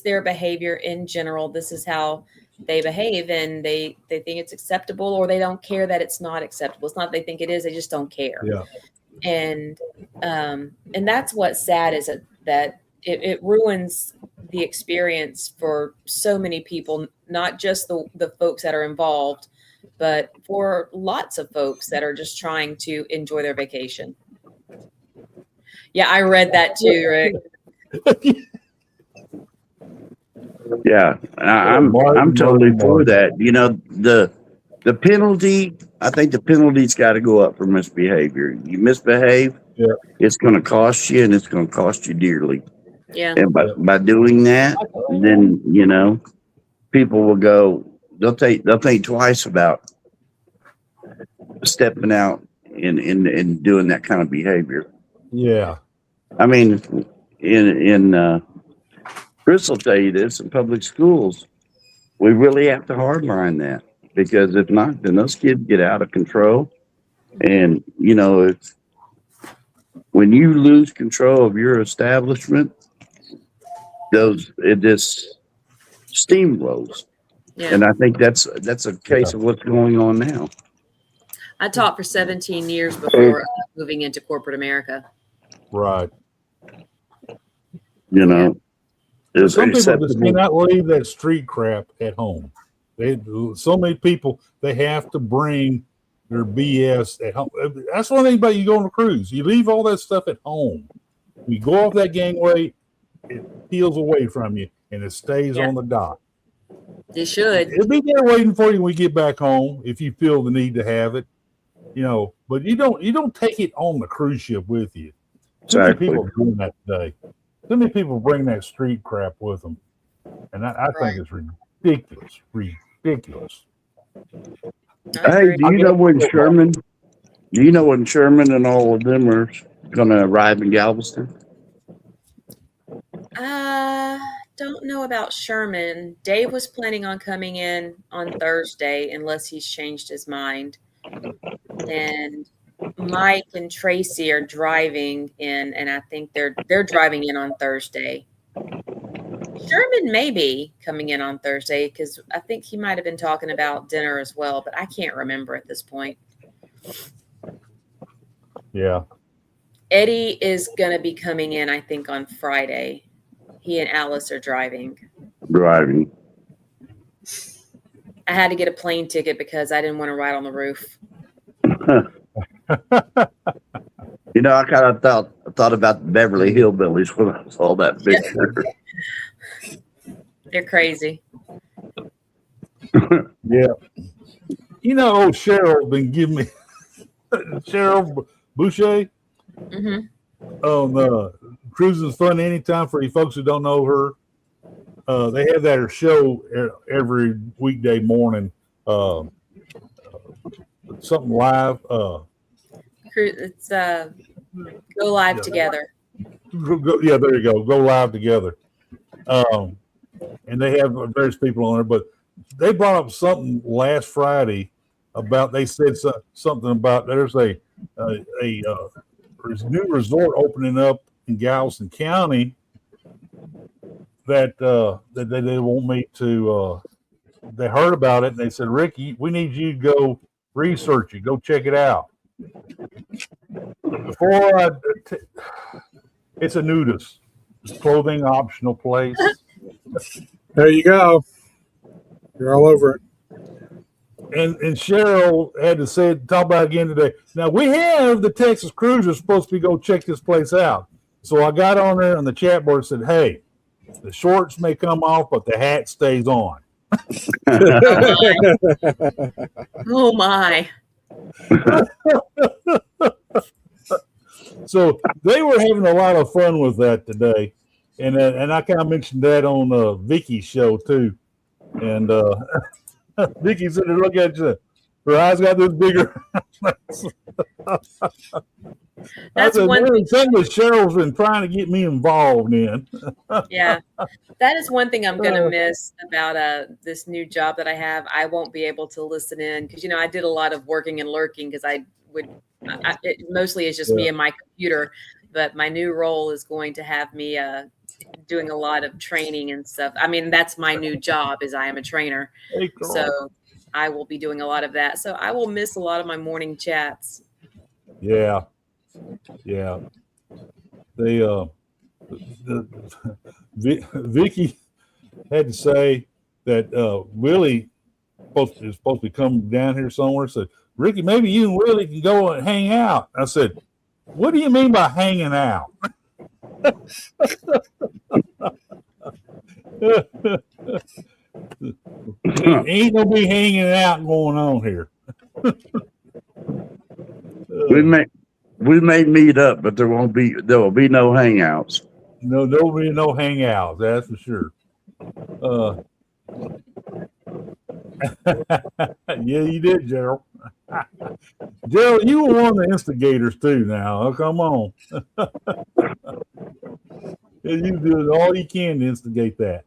their behavior in general. This is how they behave, and they think it's acceptable, or they don't care that it's not acceptable. It's not they think it is. They just don't care. Yeah. And that's what's sad is that it ruins the experience for so many people, not just the folks that are involved, but for lots of folks that are just trying to enjoy their vacation. Yeah, I read that too, Rick. Yeah, I'm totally for that. You know, the penalty, I think the penalty's got to go up for misbehavior. You misbehave, it's going to cost you, and it's going to cost you dearly. Yeah. And by doing that, then, you know, people will go, they'll think twice about stepping out and doing that kind of behavior. Yeah. I mean, Chris will tell you this, in public schools, we really have to hardline that, because if not, then those kids get out of control. And, you know, when you lose control of your establishment, it just steamrolls. Yeah. And I think that's a case of what's going on now. I taught for 17 years before moving into corporate America. Right. You know, some people just cannot leave that street crap at home. So many people, they have to bring their BS at home. That's one thing about you going on a cruise. You leave all that stuff at home. You go off that gangway, it peels away from you, and it stays on the dock. It should. It'll be there waiting for you when we get back home if you feel the need to have it. You know, but you don't take it on the cruise ship with you. Too many people doing that today. Too many people bring that street crap with them, and I think it's ridiculous. Ridiculous. Hey, do you know when Sherman and all of them are going to arrive in Galveston? Don't know about Sherman. Dave was planning on coming in on Thursday, unless he's changed his mind. And Mike and Tracy are driving in, and I think they're driving in on Thursday. Sherman may be coming in on Thursday because I think he might have been talking about dinner as well, but I can't remember at this point. Yeah. Eddie is going to be coming in, I think, on Friday. He and Alice are driving. Driving. I had to get a plane ticket because I didn't want to ride on the roof. You know, I kind of thought about the Beverly Hillbillies when I saw that picture. They're crazy. Yeah. You know, old Cheryl been giving me Cheryl Boucher on Cruising's Fun Anytime. For you folks who don't know her, they have that show every weekday morning. Something live. It's Go Live Together. Yeah, there you go. Go Live Together. And they have various people on there, but they brought up something last Friday about, they said something about there's a new resort opening up in Galveston County that they want me to, they heard about it and they said, Ricky, we need you to go research it, go check it out. It's a nudist clothing optional place. There you go. You're all over it. And Cheryl had to talk about it again today. Now we have the Texas Cruisers supposed to go check this place out. So I got on there on the chat board and said, hey, the shorts may come off, but the hat stays on. Oh my. So they were having a lot of fun with that today. And I kind of mentioned that on Vicky's show too. And Vicky said, look at you. Her eyes got this bigger. That's one thing. Something Cheryl's been trying to get me involved in. Yeah. That is one thing I'm going to miss about this new job that I have. I won't be able to listen in because, I did a lot of working and lurking because it mostly is just me and my computer. But my new role is going to have me doing a lot of training and stuff. I mean, that's my new job is I am a trainer. Hey, so I will be doing a lot of that. So I will miss a lot of my morning chats. Yeah. Yeah. They Vicky had to say that Willie is supposed to come down here somewhere. Said, Ricky, maybe you and Willie can go and hang out. I said, what do you mean by hanging out? Ain't no be hanging out going on here. We may meet up, but there will be no hangouts. No, there'll be no hangouts. That's for sure. Yeah, you did, Gerald. Gerald, you were one of the instigators too. Now, come on. You do all you can to instigate that.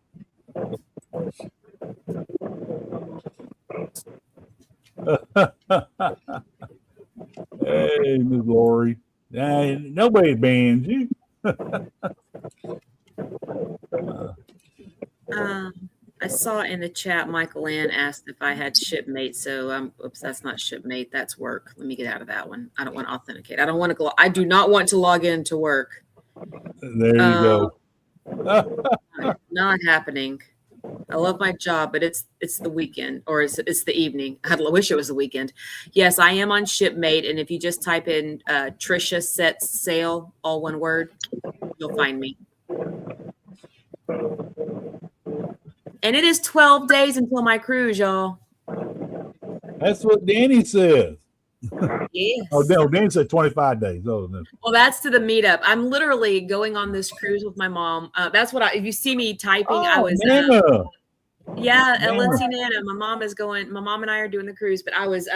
Hey, Miss Lori. Nobody bans you. I saw in the chat Michael Ann asked if I had Shipmate. So oops, that's not Shipmate. That's work. Let me get out of that one. I don't want to authenticate. I don't want to I do not want to log into work. There you go. Not happening. I love my job, but it's the weekend or it's the evening. I wish it was the weekend. Yes, I am on Shipmate, and if you just type in Trisha Sets Sail, all one word, you'll find me. And it is 12 days until my cruise, y'all. That's what Danny says. Yes. Oh, no, Danny said 25 days. Oh, no. Well, that's to the meetup. I'm literally going on this cruise with my mom. That's what if you see me typing, I was Nana. Let's see Nana. My mom and I are doing the cruise, but I was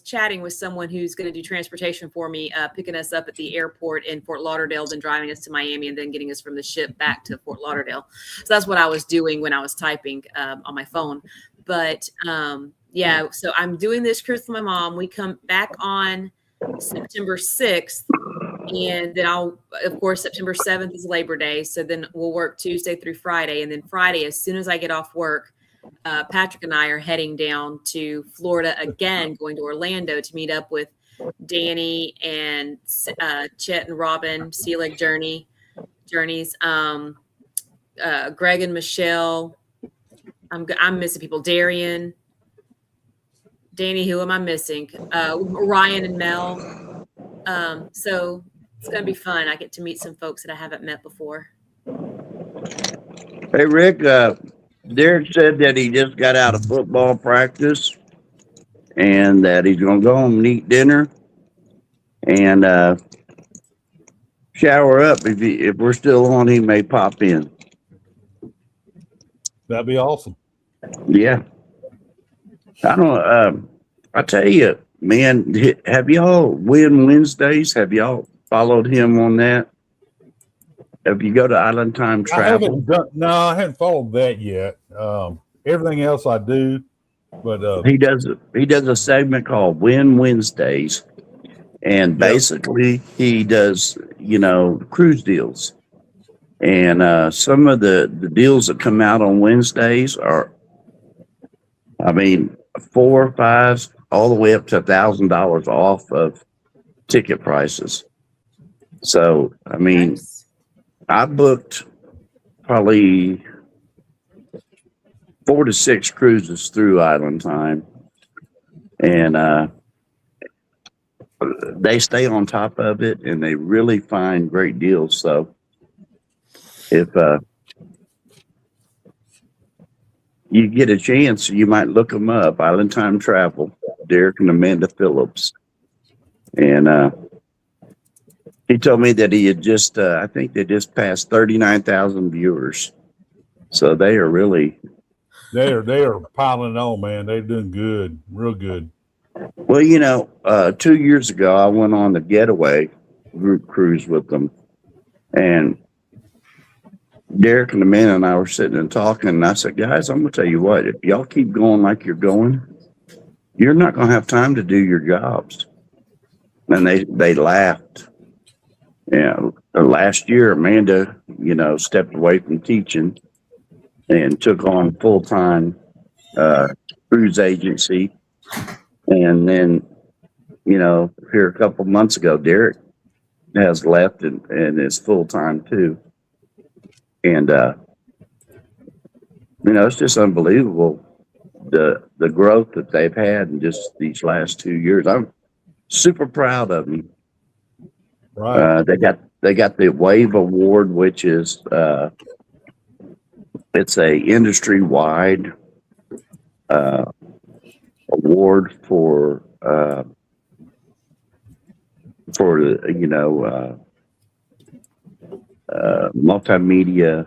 chatting with someone who's going to do transportation for me, picking us up at the airport in Fort Lauderdale, then driving us to Miami, and then getting us from the ship back to Fort Lauderdale. So that's what I was doing when I was typing on my phone. But yeah, so I'm doing this cruise with my mom. We come back on September 6th, And then of course, September 7th is Labor Day. So then we'll work Tuesday through Friday. And then Friday, as soon as I get off work, Patrick and I are heading down to Florida again, going to Orlando to meet up with Danny and Chet and Robin, Sea Lake Journeys, Greg and Michelle. I'm missing people. Darian, Danny, who am I missing? Ryan and Mel. So it's going to be fun. I get to meet some folks that I haven't met before. Hey, Rick, Derek said that he just got out of football practice and that he's going to go home and eat dinner and shower up. If we're still on, he may pop in. That'd be awesome. Yeah. I don't. I tell you, man. Have y'all Win Wednesdays? Have y'all followed him on that? If you go to Island Time Travel, I haven't followed that yet. Everything else I do, but he does a segment called Win Wednesdays, and basically he does cruise deals, and some of the deals that come out on Wednesdays are, I mean, 4 or 5 all the way up to $1,000 off of ticket prices. So I mean. Nice. I booked probably 4 to 6 cruises through Island Time, and they stay on top of it, and they really find great deals. So if you get a chance, you might look them up. Island Time Travel, Derek and Amanda Phillips, and he told me that he had just, I think they just passed 39,000 viewers. So they are really. They are piling on, man. They're doing good, real good. Well, 2 years ago, I went on the Getaway group cruise with them. And Derek and Amanda and I were sitting and talking. And I said, guys, I'm going to tell you what, if y'all keep going like you're going, you're not going to have time to do your jobs. And they laughed. Yeah, last year, Amanda, stepped away from teaching and took on full-time cruise agency. And then, here a couple months ago, Derek has left and is full-time too. And, it's just unbelievable the growth that they've had in just these last 2 years. I'm super proud of them. Right. They got the Wave Award, which is it's a industry wide award for multimedia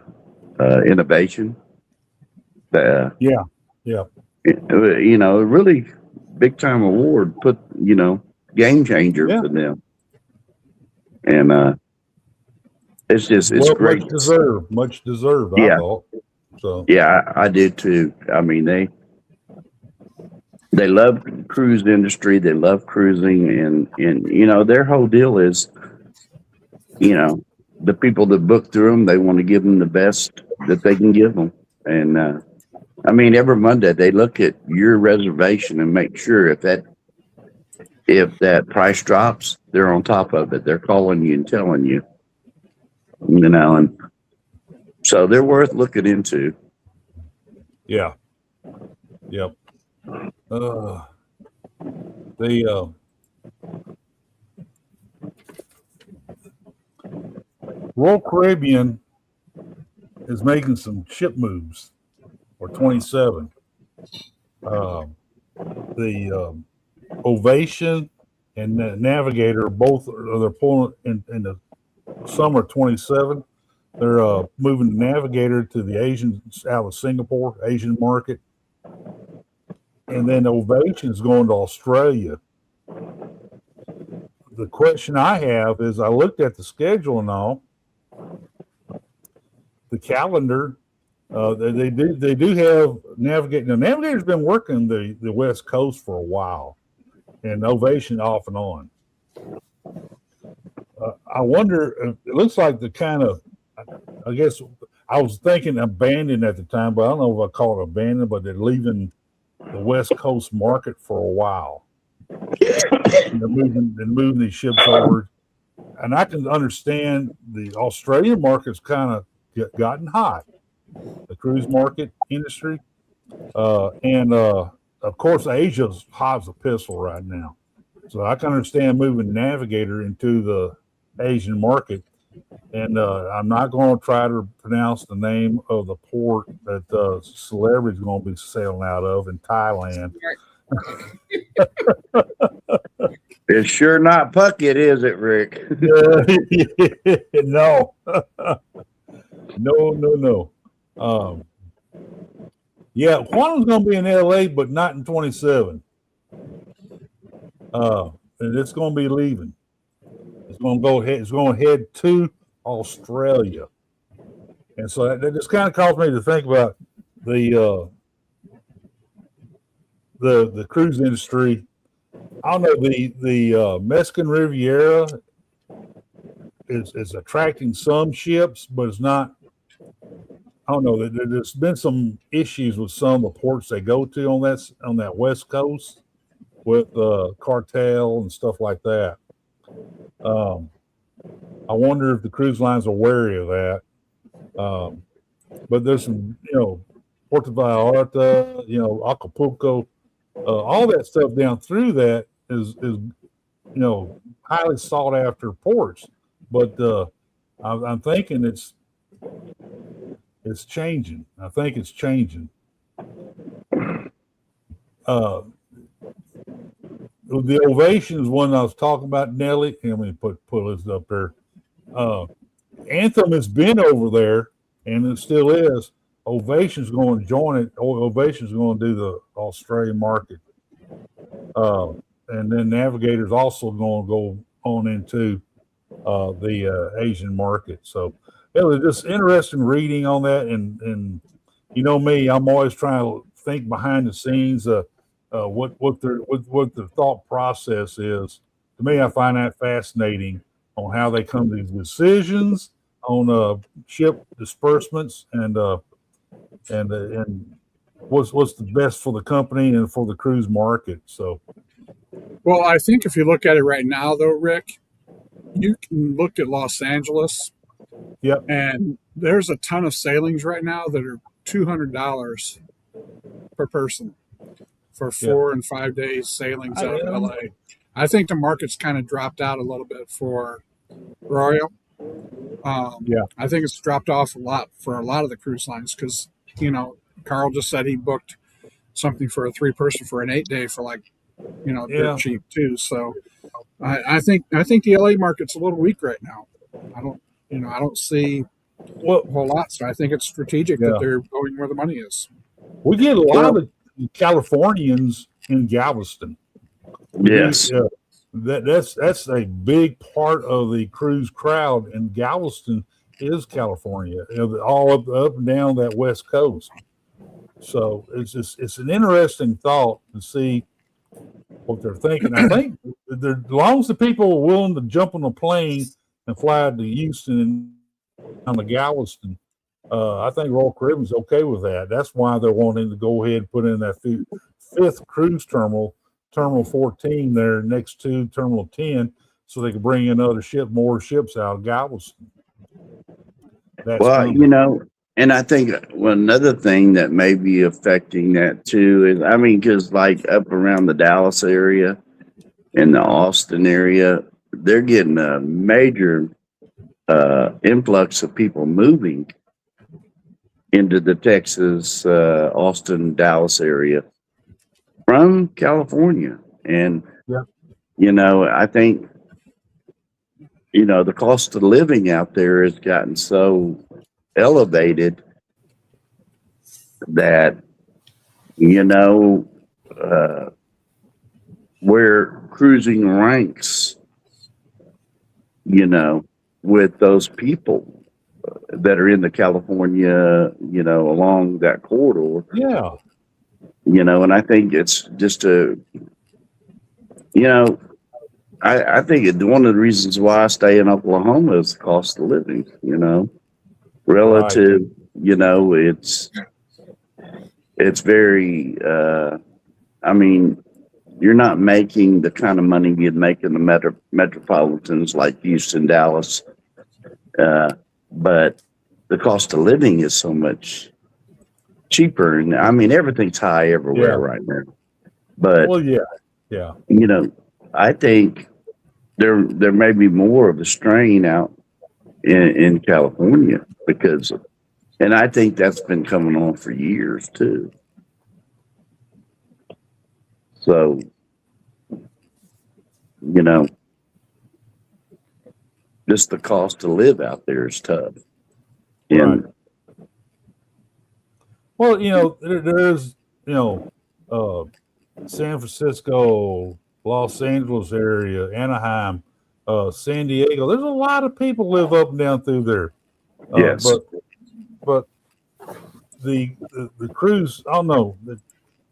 innovation. Yeah. A really big time award. Put game changer for them. And it's great. Much deserved. Yeah. I thought. So Yeah, I did too. I mean, they love cruise industry. They love cruising, and their whole deal is, the people that book through them, they want to give them the best that they can give them. And I mean, every Monday they look at your reservation and make sure if that price drops, they're on top of it. They're calling you and telling you, and so they're worth looking into. yeah. Yep. The Royal Caribbean is making some ship moves for 27. The Ovation and the Navigator both they're pulling in the summer 27. They're moving the Navigator to the Asian out of Singapore, Asian market. And then Ovation is going to Australia. The question I have is I looked at the schedule and all. The calendar, they do have Navigator. Now, Navigator's been working the West Coast for a while, and Ovation off and on. I wonder. It looks like the kind of. I guess I was thinking abandoned at the time, but I don't know if I call it abandoned. But they're leaving the West Coast market for a while. And they're moving these ships over, and I can understand the Australian market's kind of gotten hot, the cruise market industry, and of course Asia's hot as a pistol right now. So I can understand moving Navigator into the Asian market, and I'm not going to try to pronounce the name of the port that Celebrity's going to be sailing out of in Thailand. It's sure not Puckett, is it, Rick? No. No. Yeah, Quantum's going to be in LA, but not in 27. And it's going to be leaving. It's going to go ahead. It's going to head to Australia, and so that just kind of caused me to think about the cruise industry. I don't know, the Mexican Riviera is attracting some ships, but it's not. I don't know. There's been some issues with some of the ports they go to on that West Coast with cartel and stuff like that. I wonder if the cruise lines are wary of that. But there's some, Puerto Vallarta, Acapulco, all that stuff down through that is highly sought after ports. But I'm thinking it's changing. I think it's changing. The Ovation is one I was talking about, Nelly. Let me pull this up there. Anthem has been over there, and it still is. Ovation's going to join it. Ovation's going to do the Australian market. And then Navigator's also going to go on into the Asian market. So it was just interesting reading on that. And you know me, I'm always trying to think behind the scenes what their thought process is. To me, I find that fascinating on how they come to these decisions on ship disbursements and what's the best for the company and for the cruise market. So, well, I think if you look at it right now, though, Rick, you can look at Los Angeles. Yep. And there's a ton of sailings right now that are $200 per person for 4 and 5 days sailings out of LA. I think the market's kind of dropped out a little bit for Royal. I think it's dropped off a lot for a lot of the cruise lines because, Carl just said he booked something for a 3-person for an 8-day for dirt cheap too. So I think the LA market's a little weak right now. I don't see a whole lot. So I think it's strategic that they're going where the money is. We get a lot of Californians in Galveston. Yes. That's a big part of the cruise crowd, and Galveston is California, all up and down that West Coast. So it's an interesting thought to see what they're thinking. I think as long as the people are willing to jump on a plane and fly to Houston and on the Galveston, I think Royal Caribbean's okay with that. That's why they're wanting to go ahead and put in that fifth cruise terminal, Terminal 14 there next to Terminal 10, so they can bring in more ships out of Galveston. And I think another thing that may be affecting that too is, because up around the Dallas area and the Austin area, they're getting a major influx of people moving into the Texas, Austin, Dallas area from California. And, I think, the cost of living out there has gotten so elevated that, where cruising ranks, with those people that are in the California, along that corridor. Yeah. And I think it's just I think one of the reasons why I stay in Oklahoma is the cost of living, relative, it's very, I mean, you're not making the kind of money you'd make in the metropolitans like Houston, Dallas. But the cost of living is so much cheaper. And I mean, everything's high everywhere right now. But, well, yeah. I think there may be more of a strain out in California and I think that's been coming on for years too. So, just the cost to live out there is tough. Right. Well, there's, San Francisco, Los Angeles area, Anaheim, San Diego. There's a lot of people live up and down through there. Yes. But the cruise, I don't know.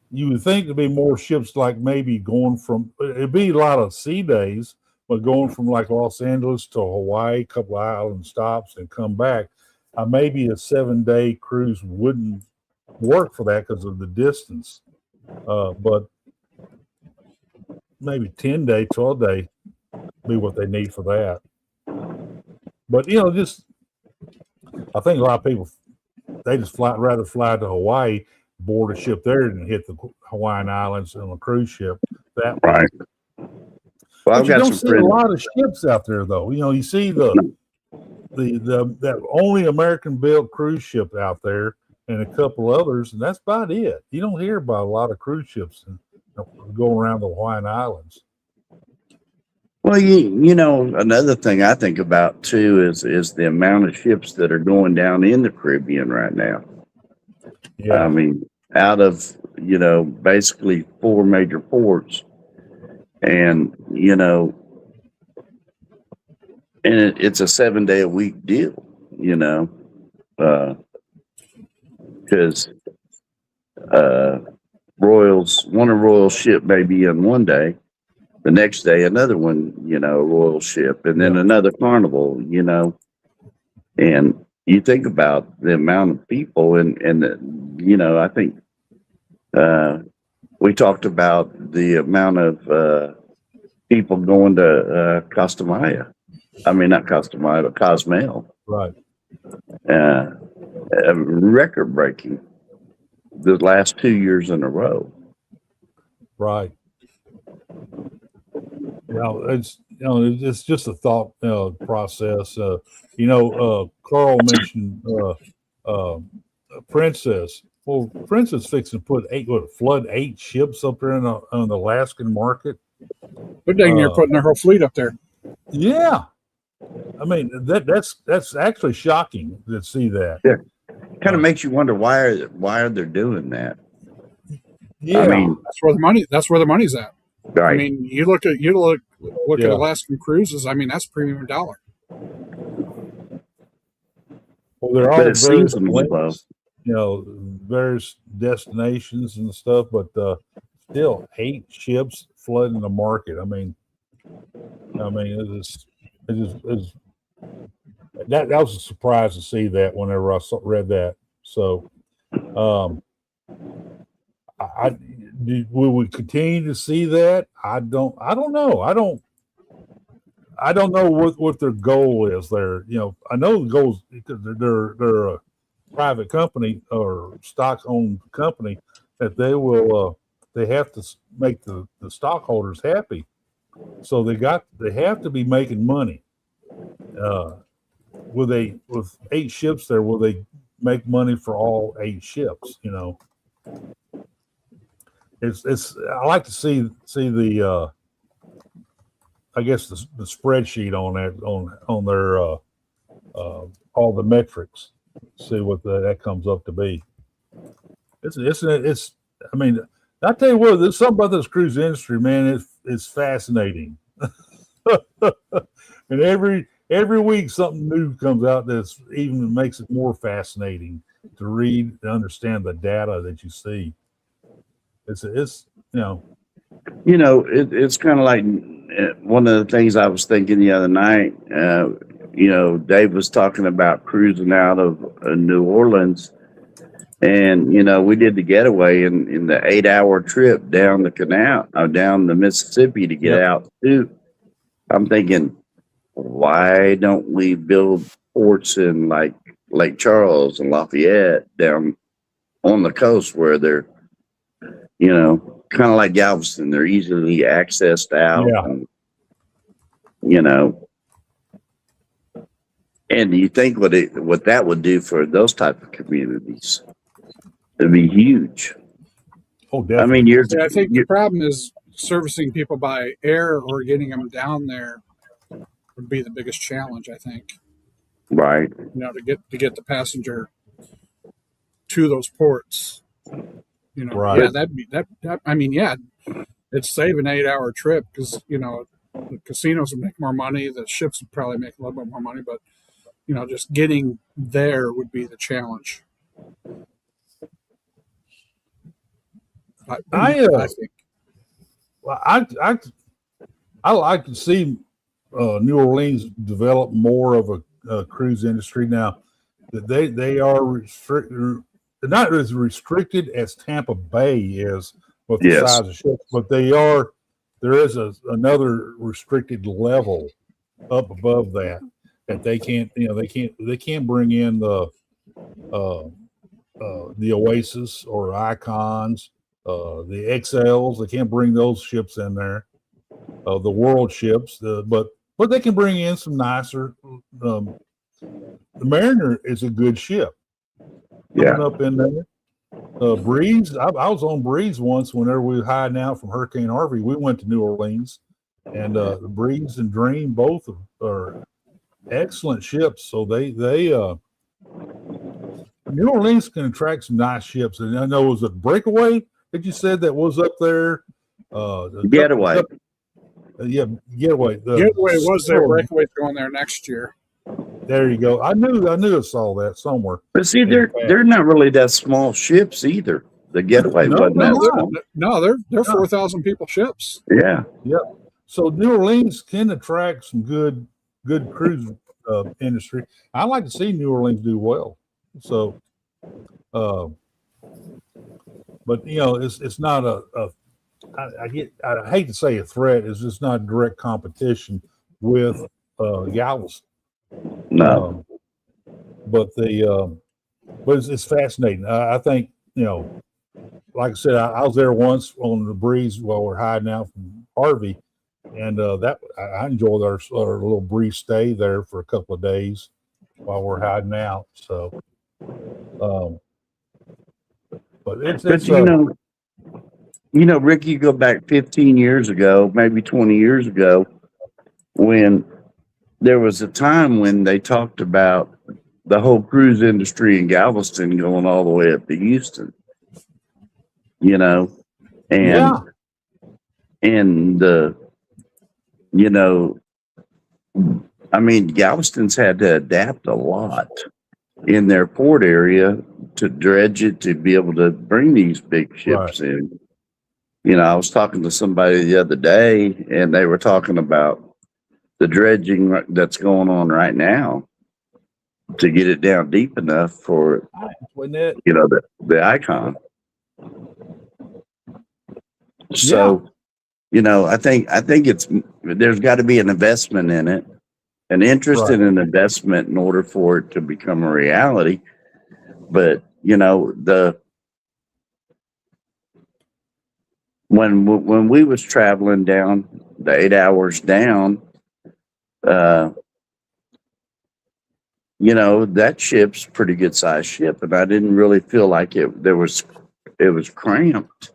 You would think there'd be more ships like maybe going from, it'd be a lot of sea days, but going from like Los Angeles to Hawaii, a couple of island stops and come back. Maybe a 7-day cruise wouldn't work for that because of the distance. But maybe 10-day, 12-day be what they need for that. But, I think a lot of people, they just rather fly to Hawaii, board a ship there than hit the Hawaiian Islands on a cruise ship. That way. Right. Well, but you don't see a lot of ships out there, though. You see that only American-built cruise ship out there and a couple others, and that's about it. You don't hear about a lot of cruise ships going around the Hawaiian Islands. Well, another thing I think about too is the amount of ships that are going down in the Caribbean right now. Yeah. I mean, out of, basically 4 major ports, and, and it's a 7-day-a-week deal, because one of Royal's ship may be in one day, the next day another one, Royal ship, and then another Carnival, and you think about the amount of people and I think we talked about the amount of people going to Costa Maya. I mean, not Costa Maya, but Cozumel. Right. Record breaking the last 2 years in a row. Right. It's just a thought process. Carl mentioned Princess. Well, Princess fixing to flood 8 ships up there on the Alaskan market. They're dang near putting their whole fleet up there. Yeah, I mean that's actually shocking to see that. Yeah, kind of makes you wonder why are they doing that? Yeah, I mean that's where the money's at. Right. I mean, you look at Alaskan cruises. I mean, that's premium dollar. Well, there are various destinations and stuff, but still 8 ships flooding the market. I mean, that was a surprise to see that whenever I read that. So, will we continue to see that? I don't know. I don't know what their goal is there. I know the goal is because they're a private company or stock-owned company that they have to make the stockholders happy. So they have to be making money. With 8 ships there, will they make money for all 8 ships? It's I like to see the I guess the spreadsheet on that on their all the metrics, see what that comes up to be. It's I mean, I tell you what, there's something about this cruise industry, man. It's fascinating. And every week something new comes out that's even makes it more fascinating to read and understand the data that you see. It's kind of like one of the things I was thinking the other night, Dave was talking about cruising out of New Orleans, and we did the getaway in the 8-hour trip down the canal, down the Mississippi to get Yep. out too. I'm thinking, why don't we build ports in like Lake Charles and Lafayette down on the coast where they're, kind of like Galveston, they're easily accessed out. Yeah. And you think what that would do for those type of communities? It'd be huge. Oh, I definitely. mean, I think the problem is servicing people by air or getting them down there would be the biggest challenge. I think, right. to get the passenger to those ports. Right. Yeah, that'd be that. I mean, yeah, it'd save an 8-hour trip because the casinos would make more money, the ships would probably make a little bit more money, but just getting there would be the challenge. I think. Well, I like to see New Orleans develop more of a cruise industry now. That they are they're not as restricted as Tampa Bay is with the Yes. size of ships, but there is another restricted level up above that they can't they can't bring in the Oasis or Icons, the XLs. They can't bring those ships in there. The world ships, but they can bring in some nicer. The Mariner is a good ship. Coming up in there. Breeze. I was on Breeze once whenever we were hiding out from Hurricane Harvey. We went to New Orleans, and the Breeze and Dream both are excellent ships. So they New Orleans can attract some nice ships. And I know it was a Breakaway that you said that was up there. Getaway. Getaway. Getaway was there. Breakaway's going there next year. There you go. I knew I saw that somewhere. But see, they're not really that small ships either. The Getaway wasn't that small. No, they're 4,000 people ships. Yeah. Yep. So New Orleans can attract some good cruise industry. I like to see New Orleans do well. So, but it's not I hate to say a threat. It's just not direct competition with Galveston. No. But it's fascinating. I think like I said, I was there once on the Breeze while we're hiding out from Harvey, and that I enjoyed our little brief stay there for a couple of days while we're hiding out. So, but it's Rick, you go back 15 years ago, maybe 20 years ago, when there was a time when they talked about the whole cruise industry in Galveston going all the way up to Houston, and I mean, Galveston's had to adapt a lot in their port area to dredge it to be able to bring these big ships in. I was talking to somebody the other day, and they were talking about the dredging that's going on right now to get it down deep enough for the Icon. So, I think there's got to be an investment in it, an interest in an investment in order for it to become a reality. But when we was traveling down the 8 hours down, that ship's a pretty good sized ship, and I didn't really feel like it was cramped,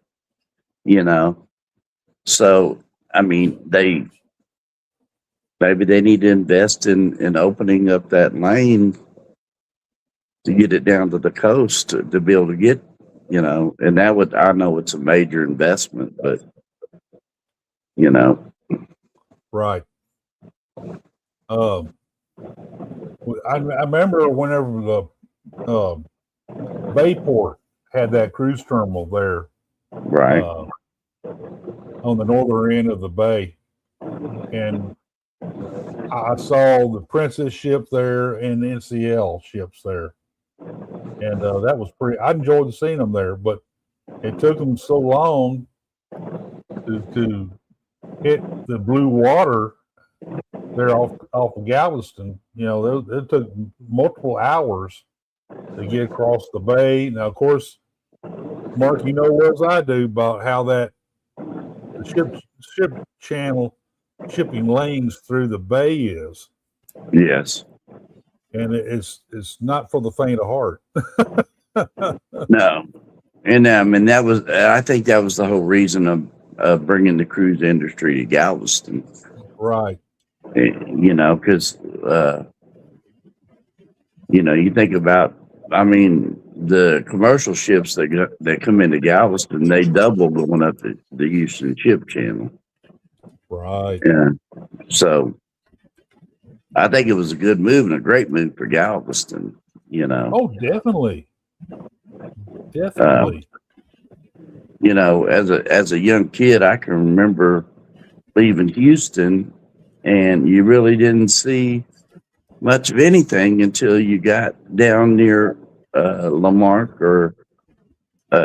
So, I mean, maybe they need to invest in opening up that lane to get it down to the coast to be able to get, and I know it's a major investment, but Right. I remember whenever the Bayport had that cruise terminal there, right. on the northern end of the bay. and I saw the Princess ship there and the NCL ships there, and that was pretty. I enjoyed seeing them there, but it took them so long to hit the blue water there off of Galveston. You know, it took multiple hours to get across the bay. Now, of course, Mark, you know as I do about how that the ship channel shipping lanes through the bay is, Yes. and it's not for the faint of heart. No. And I mean, I think that was the whole reason of bringing the cruise industry to Galveston. Right. You know, because, you know, you think about, I mean, the commercial ships that come into Galveston, they double going up the Houston ship channel. Right. Yeah. So I think it was a good move and a great move for Galveston, you know. Oh, definitely. Definitely. You know, as a young kid, I can remember leaving Houston, and you really didn't see much of anything until you got down near Lamarck or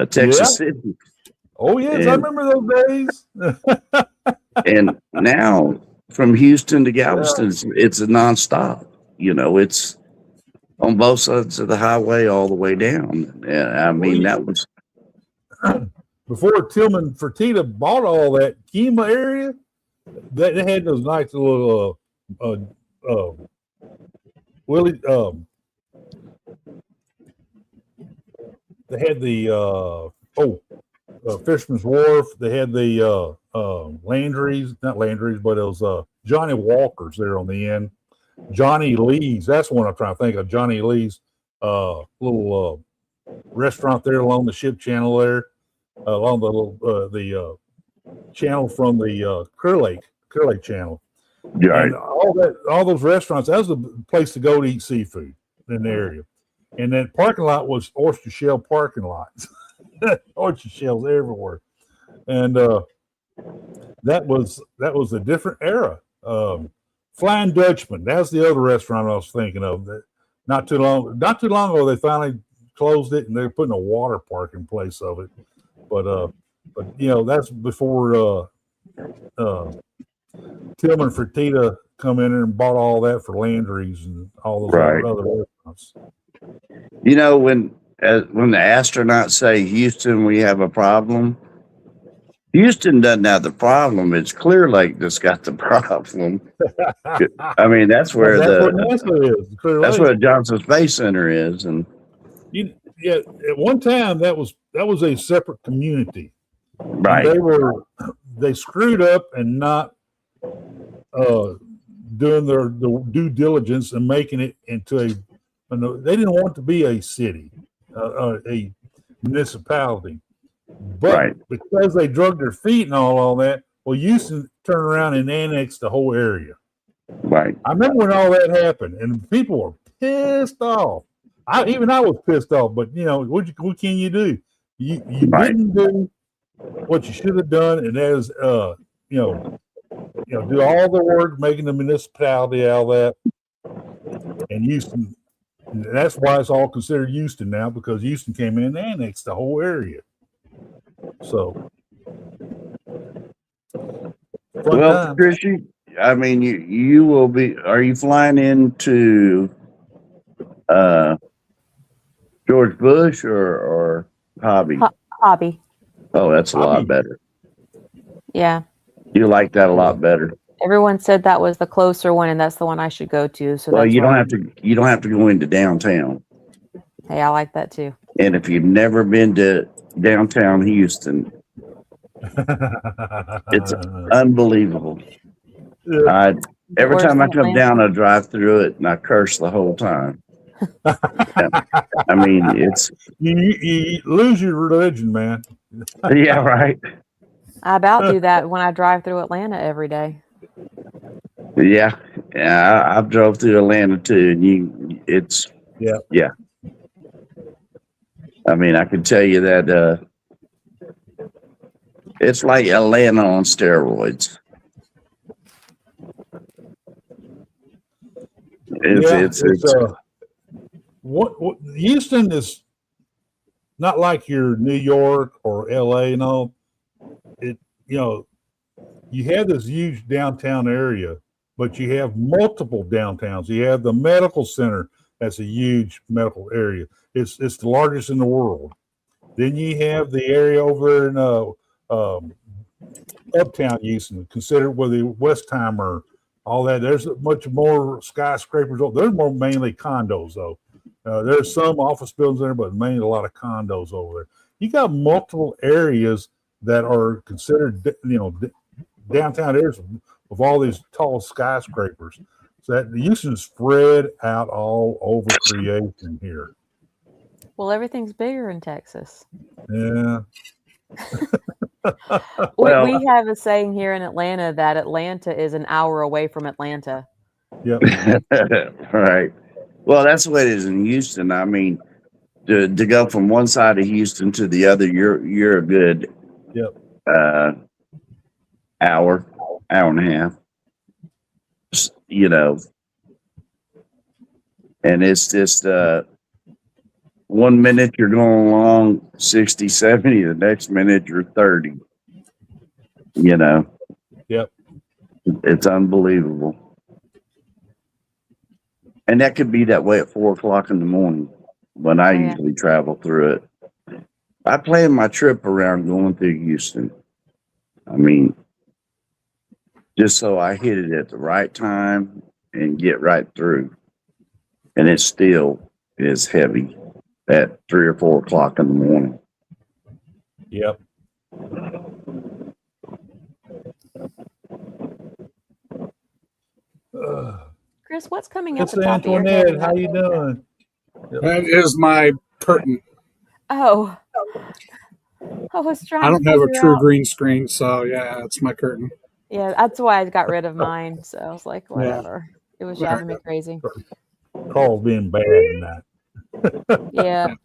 Texas City. Oh, yes, I remember those days. And now from Houston to Galveston, it's a nonstop. You know, it's on both sides of the highway all the way down. And I mean, that was before Tillman Fertitta bought all that Kima area. They had those nice little Willie. They had the Fisherman's Wharf. They had the Landry's, not Landry's, but it was Johnny Walker's there on the end. Johnny Lee's, that's one I'm trying to think of. Johnny Lee's little restaurant there along the ship channel there, along the channel from the Clear Lake channel. right. And all those restaurants, that was the place to go to eat seafood in the area. And that parking lot was oyster shell parking lots. Oyster shells everywhere. And that was a different era. Flying Dutchman, that's the other restaurant I was thinking of. That not too long ago they finally closed it and they're putting a water park in place of it. But you know, that's before Tillman Fertitta come in and bought all that for Landry's and all those other restaurants. You know, when the astronauts say, Houston, we have a problem, Houston doesn't have the problem. It's Clear Lake that's got the problem. I mean, that's where that's where the Johnson Space Center is. And at one time that was a separate community. Right. And they screwed up and not doing their due diligence and making it into they didn't want to be a city, a municipality. But because they drug their feet and all that, well, Houston turned around and annexed the whole area. Right. I remember when all that happened, and people were pissed off. I was pissed off, but you know, what can you do? You didn't do what you should have done, and that is, do all the work making the municipality out of that. And Houston, and that's why it's all considered Houston now, because Houston came in and annexed the whole area. So, well, Chris, I mean, you will be. Are you flying into George Bush or Hobby? Hobby. Oh, that's a lot better. Yeah. You like that a lot better. Everyone said that was the closer one, and that's the one I should go to. So, well, you don't have to go into downtown. Hey, I like that too. And if you've never been to downtown Houston, it's unbelievable. Every time I come down, I drive through it and I curse the whole time. I mean, it's you lose your religion, man. Yeah, right. I about do that when I drive through Atlanta every day. Yeah, I've drove through Atlanta too, and yeah. I mean, I can tell you that it's like Atlanta on steroids. It's what Houston is not like your New York or LA and all. It you have this huge downtown area, but you have multiple downtowns. You have the medical center. That's a huge medical area. It's the largest in the world. Then you have the area over in Uptown Houston, considered with the Westheimer, all that. There's much more skyscrapers. There's more mainly condos though. There's some office buildings there, but mainly a lot of condos over there. You got multiple areas that are considered, downtown areas with all these tall skyscrapers. So that Houston is spread out all over creation here. Well, everything's bigger in Texas. Yeah. We have a saying here in Atlanta that Atlanta is an hour away from Atlanta. Yep. Right. Well, that's the way it is in Houston. I mean, to go from one side of Houston to the other, you're a good hour and a half. And it's just 1 minute you're going along 60, 70, the next minute you're 30. Yep. It's unbelievable. And that could be that way at 4 o'clock in the morning when I usually travel through it. I plan my trip around going through Houston. I mean, just so I hit it at the right time and get right through. And it still is heavy at 3 or 4 o'clock in the morning. Yep. Chris, what's coming up Miss the top of your head? Antoinette, how you doing? That is my curtain. Oh, I was trying. I don't to have a figure true out. green screen, so yeah, it's my curtain. Yeah, that's why I got rid of mine. So I was like, whatever. It was driving me crazy. Carl's being bad in that. Yeah.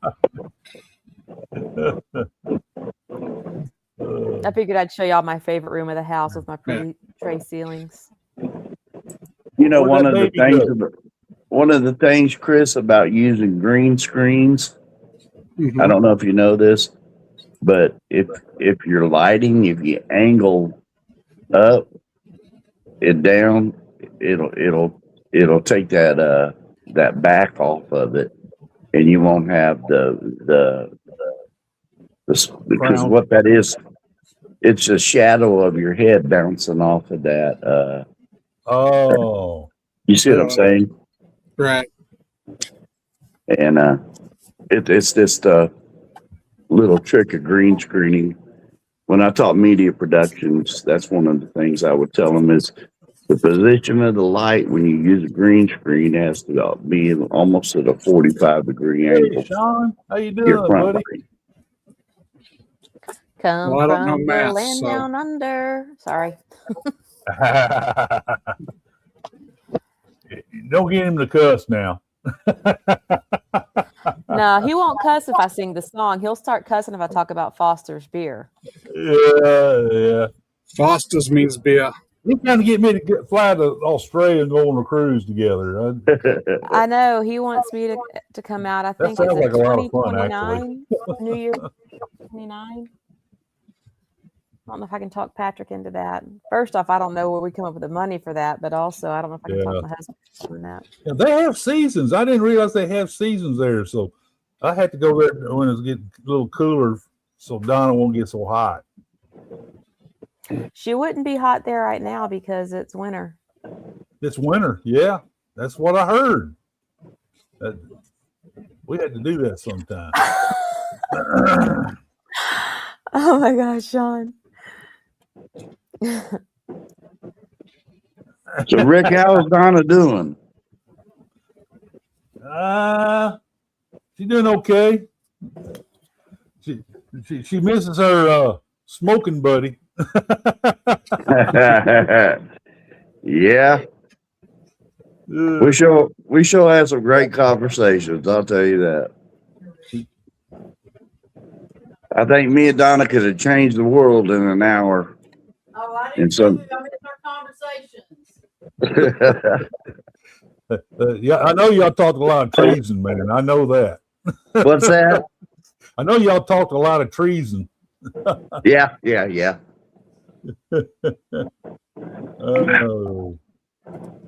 I figured I'd show y'all my favorite room of the house with my pretty tray ceilings. One of the things, Chris, about using green screens, I don't know if you know this, but if you're lighting, if you angle up and down, it'll take that back off of it, and you won't have the because what that is, it's a shadow of your head bouncing off of that. You see what I'm saying? Right. And it's just a little trick of green screening. When I taught media productions, that's one of the things I would tell them is the position of the light when you use a green screen has to be almost at a 45-degree angle. Hey, Sean, how you doing, buddy? Light. Come Well, I don't know from math, the land so. down under. Sorry. Don't get him to cuss now. No, he won't cuss if I sing the song. He'll start cussing if I talk about Foster's beer. Yeah. Foster's means beer. He's trying to get me to fly to Australia and go on a cruise together. I know he wants me to come out. I think sounds it's like a lot of fun, 2029, New Year 29. I don't know if I can talk Patrick into that. First off, I don't know where we come up with the money for that, but also I don't know if I can talk my husband into that. Yeah, they have seasons. I didn't realize they have seasons there, so I had to go there when it's getting a little cooler, so Donna won't get so hot. She wouldn't be hot there right now because it's winter. It's winter, yeah. That's what I heard. We had to do that sometime. Oh my gosh, Sean. So, Rick, how's Donna doing? She's doing okay. She misses her smoking buddy. Yeah. We sure had some great conversations, I'll tell you that. I think me and Donna could have changed the world in an hour. Oh, I didn't know our conversations. Yeah, I know y'all talked a lot of treason, man. I know that. What's that? I know y'all talked a lot of treason. Yeah. Oh,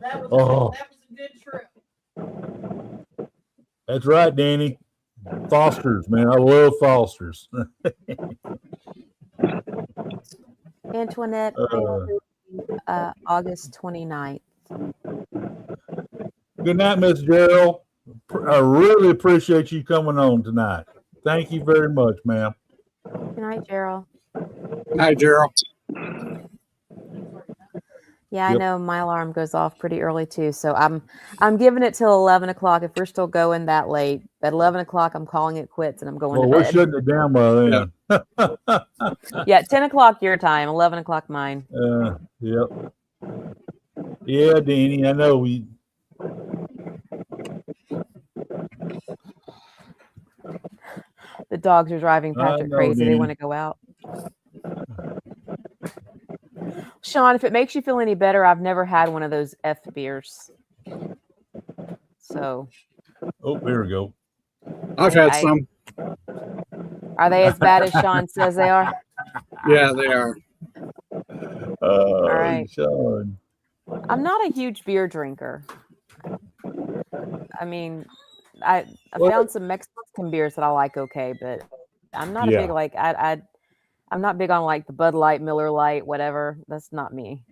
That Oh. was a good trip. that's right, Danny. Fosters, man. I love Fosters. Antoinette, August 29th. Good night, Miss Gerald. I really appreciate you coming on tonight. Thank you very much, ma'am. Good night, Gerald. Hi, Gerald. Yeah, I Yep. know my alarm goes off pretty early too, so I'm giving it till 11 o'clock. If we're still going that late, at 11 o'clock, I'm calling it quits and I'm going Well, to we're bed. shutting it down by then. Yeah, 10 o'clock your time, 11 o'clock mine. Yep. Yeah, Danny, I know we. The dogs are driving I Patrick know, crazy. They Danny. want to go out. Sean, if it makes you feel any better, I've never had one of those F beers. So. Oh, there we go. I've had some. Are they as bad as Sean says they are? Yeah, they are. All right. Sean. I'm not a huge beer drinker. I mean, I found some Mexican beers that I like okay, but I'm not a big I'm not big on like the Bud Light, Miller Light, whatever. That's not me.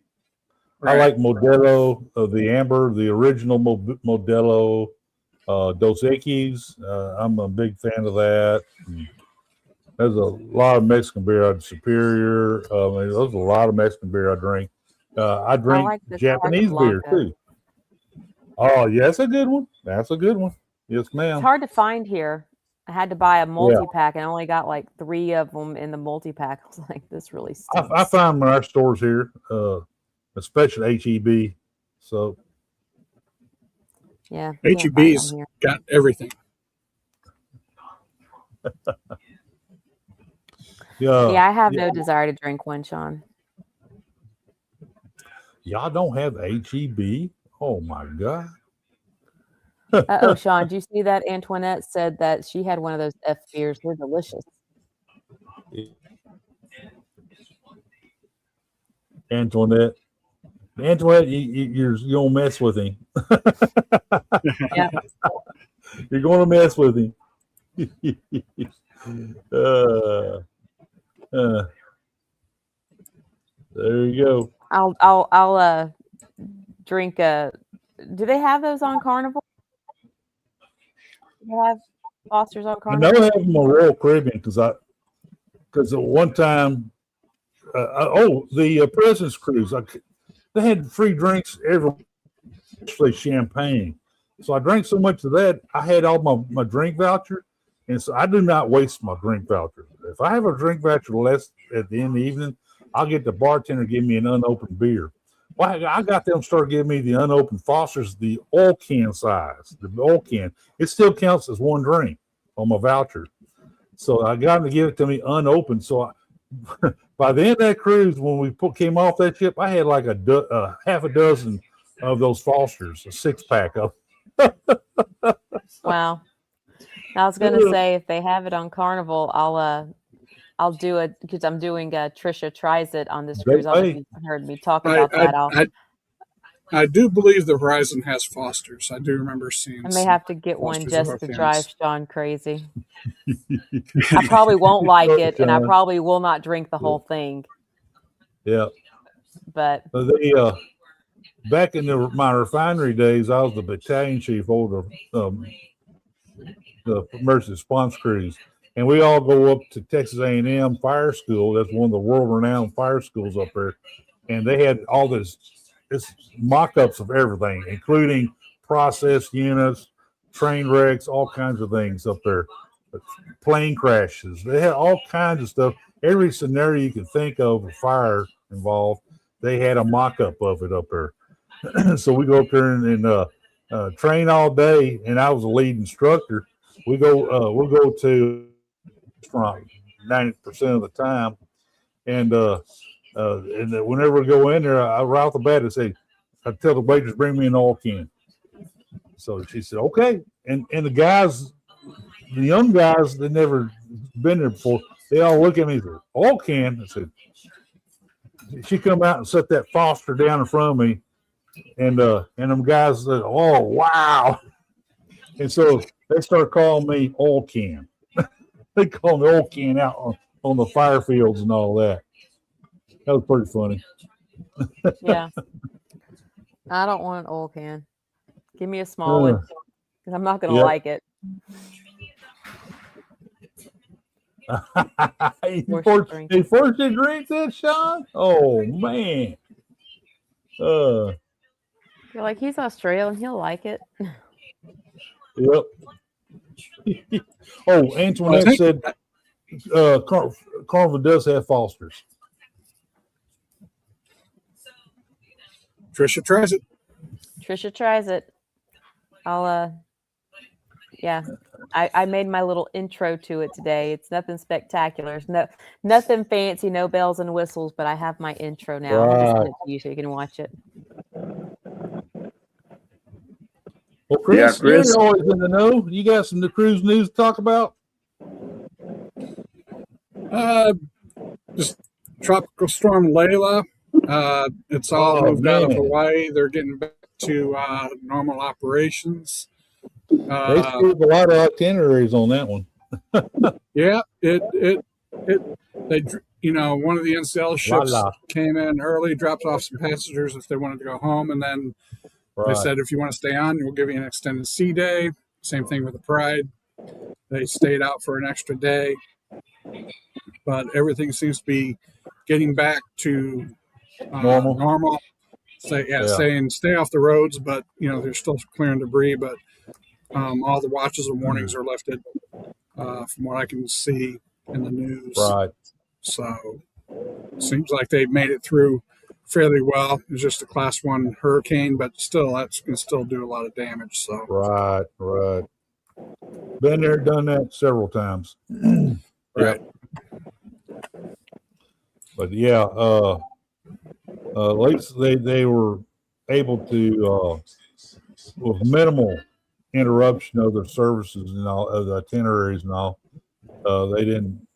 I like Modelo, the Amber, the original Modelo, Dos Equis. I'm a big fan of that. There's a lot of Mexican beer. Superior. There's a lot of Mexican beer I drink. I drink like the Japanese beer Blanca. too. Oh, yeah, that's a good one. That's a good one. Yes, ma'am. It's hard to find here. I had to buy a multi-pack and I only got like 3 of them in the multi-pack. I was like, this really stinks. I find them in our stores here, especially HEB. So yeah, HEB's got everything. Yeah, I have no desire to drink one, Sean. Y'all don't have HEB? Oh my God. Oh, Sean, did you see that Antoinette said that she had one of those F beers? They're delicious. Antoinette, you're gonna mess with him. Yeah. You're gonna mess with him. There you go. I'll drink do they have those on Carnival? Do they have Foster's on I Carnival? know they have them on Royal Caribbean because at one time, the President's Cruise, they had free drinks especially champagne. So I drank so much of that, I had all my drink voucher, and so I do not waste my drink voucher. If I have a drink voucher left at the end of the evening, I'll get the bartender to give me an unopened beer. Well, I got them start giving me the unopened Foster's, the oil can size, the oil can. It still counts as one drink on my voucher. So I got them to give it to me unopened. So by the end of that cruise, when we came off that ship, I had like half a dozen of those Foster's, a 6-pack of. Wow. I was gonna say if they have it on Carnival, I'll do it because I'm doing Trisha Tries It on this cruise. I don't know if you heard me talk about that. I do believe the Horizon has Foster's. I do remember seeing. I may have to get one Foster's just of to our drive fans. Sean crazy. I probably won't like it, and I probably will not drink the whole thing. Yeah. But back in my refinery days, I was the battalion chief over the emergency response crews, and we all go up to Texas A&M Fire School. That's one of the world-renowned fire schools up there, and they had all this mock-ups of everything, including process units, train wrecks, all kinds of things up there, plane crashes. They had all kinds of stuff. Every scenario you could think of, a fire involved, they had a mock-up of it up there. So we go up there and train all day, and I was the lead instructor. We'll go to restaurant 90% of the time, and whenever we go in there, right off the bat, I tell the waitress, bring me an oil can. So she said, okay. And the guys, the young guys, they never been there before. They all look at me and said, oil can. I said, she come out and set that Foster down in front of me. And them guys said, oh, wow. And so they start calling me oil can. They call me oil can out on the fire fields and all that. That was pretty funny. Yeah. I don't want an oil can. Give me a small one because I'm not going to Yep. like it. He forced you to drink that, Sean? Oh, man. You're like, he's Australian. He'll like it. Yep. Oh, Antoinette said Carnival does have Fosters. Trisha tries it. Trisha tries it. I'll, yeah. I made my little intro to it today. It's nothing spectacular. It's nothing fancy, no bells and whistles, but I have my intro now. I'll just send it to you so you can watch it. Well, Chris, Chris. you're always in the know. You got some cruise news to talk about? Just Tropical Storm Layla. It's all moved out of Hawaii. They're getting back to normal operations. They skipped a lot of itineraries on that one. Yeah, they one of the NCL ships came in early, dropped off some passengers if they wanted to go home, and then they said if you want to stay on, we'll give you an extended sea day. Same thing with the Pride. They stayed out for an extra day, but everything seems to be getting back to normal. Stay off the roads, but they're still clearing debris. But all the watches and warnings are lifted, from what I can see in the news. Right. So seems like they made it through fairly well. It was just a Class 1 hurricane, but still, that's going to still do a lot of damage. So right. Been there, done that several times. Right. But yeah, at least they were able to, with minimal interruption of their services and all of the itineraries and all, they didn't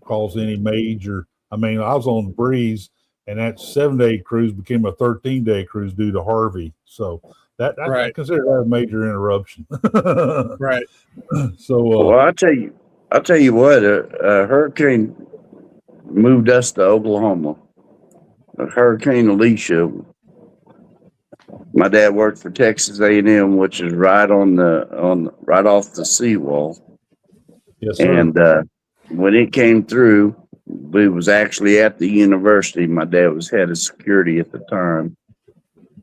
cause any major. I mean, I was on the Breeze, and that 7-day cruise became a 13-day cruise due to Harvey. So I consider that a major interruption. Right. So, well, I'll tell you what, a hurricane moved us to Oklahoma. Hurricane Alicia. My dad worked for Texas A&M, which is right right off the seawall. Yes, sir. And when it came through, we was actually at the university. My dad was head of security at the time.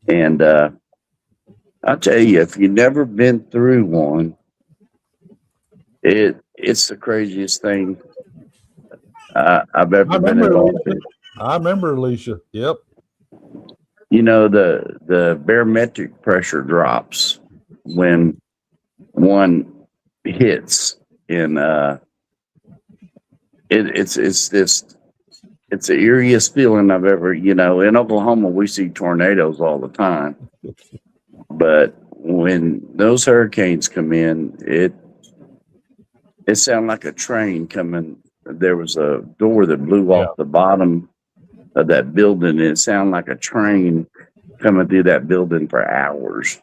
And I'll tell you, if you've never been through one, it's the craziest thing I've ever been involved in. I remember Alicia. Yep. The barometric pressure drops when one hits, and it's the eeriest feeling I've ever. In Oklahoma we see tornadoes all the time, but when those hurricanes come in, it sounded like a train coming. There was a door that blew off the bottom of that building, and it sounded like a train coming through that building for hours.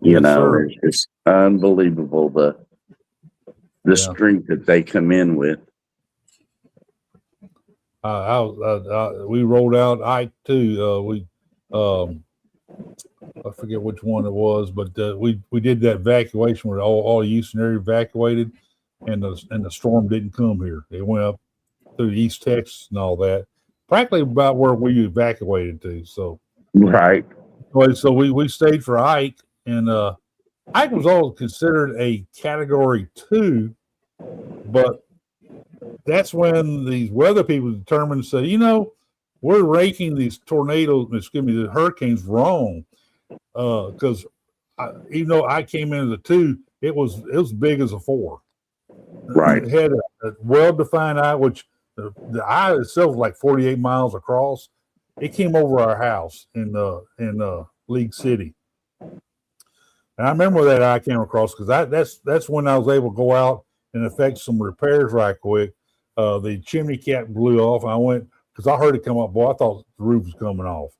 It's unbelievable the strength that they come in with. We rolled out Ike too. I forget which one it was, but we did that evacuation where all Houston area evacuated, and the storm didn't come here. It went up through East Texas and all that, practically about where we evacuated to. So right. So we stayed for Ike, and Ike was always considered a Category 2, but that's when these weather people determined to say, we're ranking these the hurricanes wrong, because even though I came in as a 2, it was big as a 4. Right. It had a well-defined eye, which the eye itself was like 48 miles across. It came over our house in League City. And I remember that I came across because that's when I was able to go out and effect some repairs right quick. The chimney cap blew off. I went because I heard it come up. Boy, I thought the roof was coming off.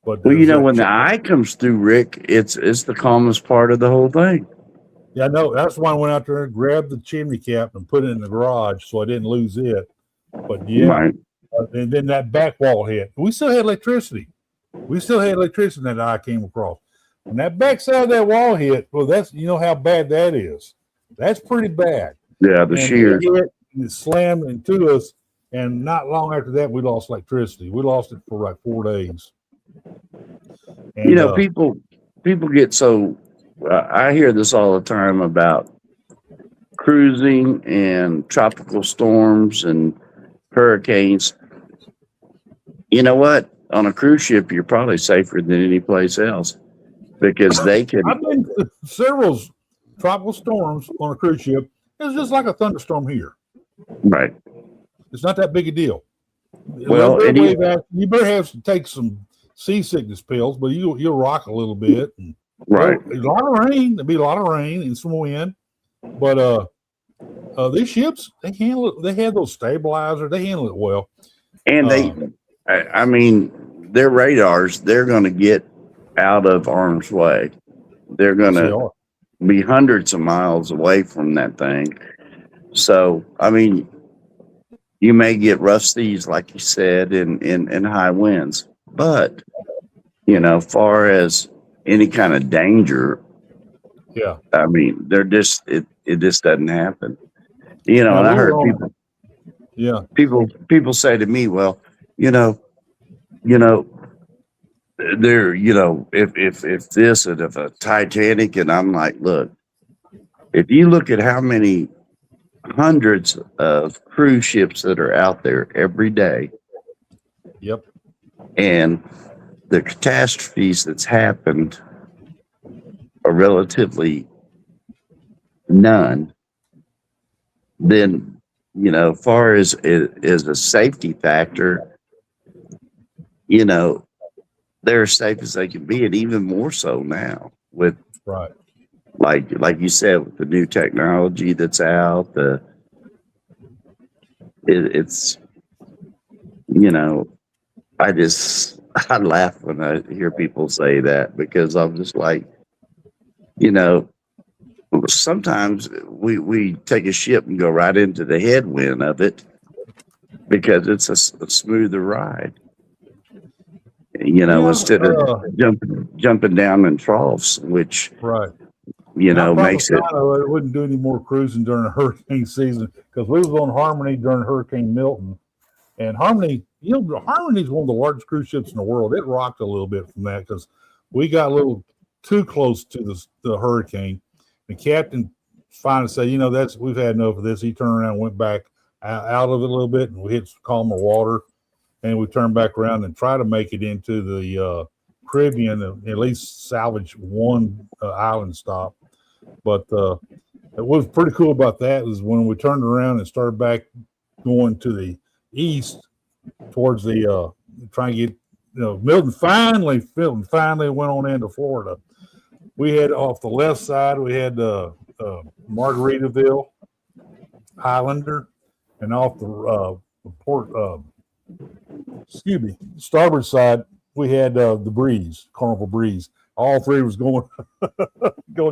But Well, when the eye comes through, Rick, it's the calmest part of the whole thing. Yeah, no, that's why I went out there and grabbed the chimney cap and put it in the garage so I didn't lose it. But yeah, Right. And then that back wall hit. We still had electricity. That I came across. When that back side of that wall hit, well, that's how bad that is. That's pretty bad. Yeah, the shears. It hit and it slammed into us, and not long after that, we lost electricity. We lost it for like 4 days. And, people get so. I hear this all the time about cruising and tropical storms and hurricanes. You know what? On a cruise ship, you're probably safer than any place else because they can. I've been to several tropical storms on a cruise ship. It's just like a thunderstorm here. Right. It's not that big a deal. Well, you better have to take some seasickness pills, but you'll rock a little bit. And, right. A lot of rain. There'll be a lot of rain and some wind, but these ships they handle it. They had those stabilizers. They handle it well. And their radars. They're going to get out of harm's way. They're going to be hundreds of miles away from that thing. So, you may get rough seas, like you said, and high winds. But, far as any kind of danger, yeah. They're just, it just doesn't happen. And I heard people say to me, well, there, if this and if a Titanic, and I'm like, look, if you look at how many hundreds of cruise ships that are out there every day, yep, and the catastrophes that's happened are relatively none, then far as a safety factor, they're as safe as they can be, and even more so now with right. Like you said, with the new technology that's out, it's I laugh when I hear people say that because I'm just like, sometimes we take a ship and go right into the headwind of it because it's a smoother ride. Instead of jumping down in troughs, which right. Makes it. I wouldn't do any more cruising during the hurricane season because we was on Harmony during Hurricane Milton, and Harmony, Harmony is one of the largest cruise ships in the world. It rocked a little bit from that because we got a little too close to the hurricane. The captain finally said, we've had enough of this. He turned around and went back out of it a little bit, and we hit some calmer water, and we turned back around and tried to make it into the Caribbean, at least salvage one island stop. But what was pretty cool about that is when we turned around and started back going to the east towards the trying to get Milton finally went on into Florida. We had off the left side we had Margaritaville, Highlander, and off the starboard side we had the Breeze, Carnival Breeze. All three was going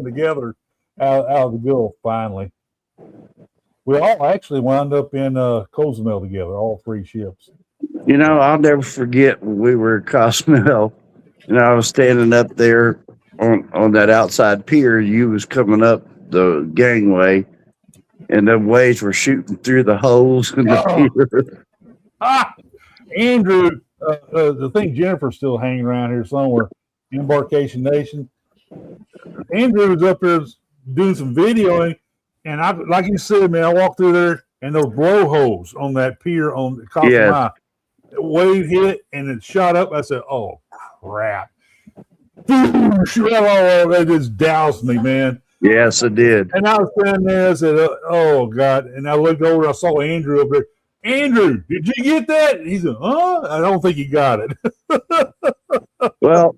together out of the Gulf finally. We all actually wound up in Cozumel together, all three ships. I'll never forget when we were at Cozumel, and I was standing up there on that outside pier. You was coming up the gangway, and the waves were shooting through the holes in the pier. Andrew, the thing Jennifer's still hanging around here somewhere, Embarkation Nation. Andrew was up there doing some videoing, and I, like you said, man, I walked through there, and those blowholes on that pier on Cozumel, wave hit, and it shot up. I said, "Oh crap!" That just doused me, man. Yes, it did. And I was standing there. I said, "Oh God!" And I looked over. I saw Andrew up there. Andrew, did you get that? He said, "Huh?" I don't think he got it. Well,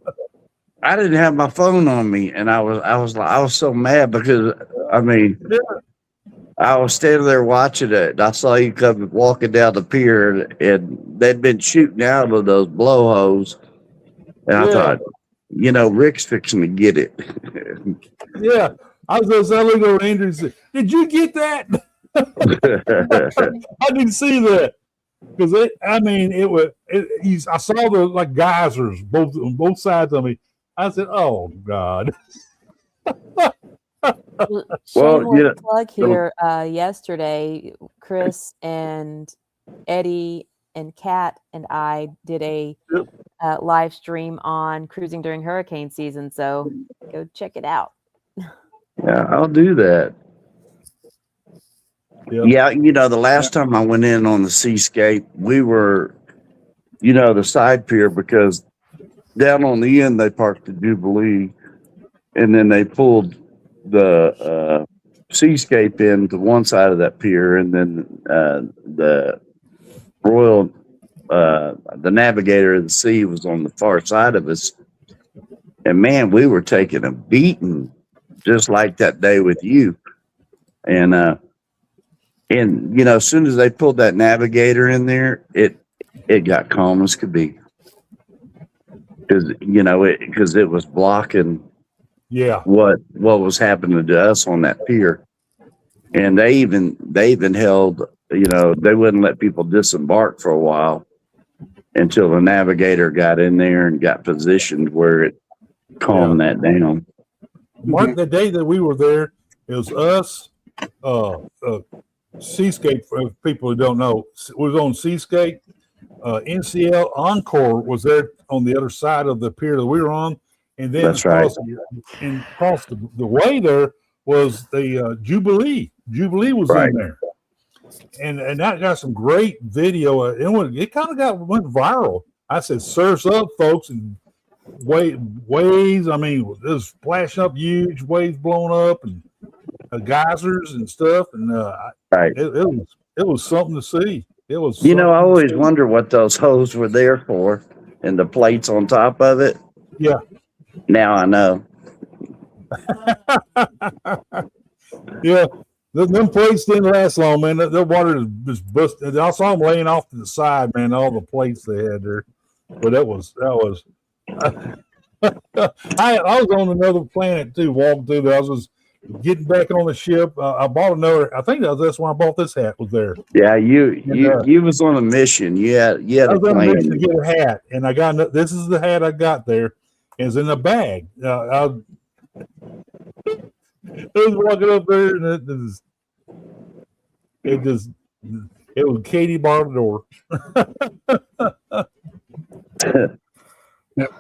I didn't have my phone on me, and I was so mad because I mean I was standing there watching it, and I saw you come walking down the pier, and they'd been shooting out of those blowholes, and I Yeah. thought, Rick's fixing to get it. Yeah. I was going to say, look over Andrew and say, did you get that? I didn't see that. Because I saw the like geysers on both sides of me. I said, "Oh God." Shameless plug here. Yesterday, Chris and Eddie and Kat and I did a live stream on cruising during hurricane season. So go check it out. Yeah, I'll do that. Yep. Yeah, the last time I went in on the Seascape, we were, the side pier, because down on the end they parked the Jubilee, and then they pulled the Seascape in to one side of that pier, and then the Royal, the Navigator of the Sea was on the far side of us. And man, we were taking a beating, just like that day with you. And as soon as they pulled that Navigator in there, it got calm as could be, because it was blocking what was happening to us on that pier. And they even held, they wouldn't let people disembark for a while until the Navigator got in there and got positioned where it calmed that down. Mark, the day that we were there, it was us, Seascape, for people who don't know, was on Seascape. NCL Encore was there on the other side of the pier that we were on. And then across the way there was the Jubilee. Jubilee was in there. And that got some great video. It kind of went viral. I said, "Surf's up, folks," and waves. I mean, it was flashing up, huge waves blowing up, and geysers and stuff. And it was something to see. It was. I always wonder what those hoses were there for, and the plates on top of it. Yeah. Now I know. Yeah. Them plates didn't last long, man. The water just busted. I saw them laying off to the side, man. All the plates they had there, but that was. I was on another planet too, walking through there. I was getting back on the ship. I bought another. I think that's when I bought this hat. Was there? Yeah, you was on a mission. You had I was a on a plan mission to get a hat, and I got this is the hat I got there. It's in a bag. I was walking up there, and it was Katie bar the door. Yep.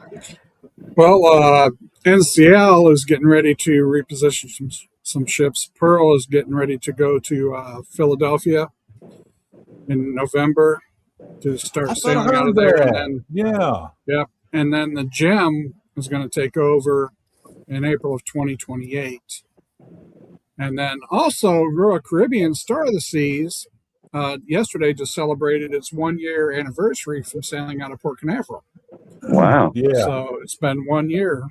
Well, NCL is getting ready to reposition some ships. Pearl is getting ready to go to Philadelphia in November to start sailing out of there. And then, and then the Gem is going to take over in April of 2028. And then also Royal Caribbean Star of the Seas yesterday just celebrated its 1-year anniversary from sailing out of Port Canaveral. Wow. Yeah. So it's been 1 year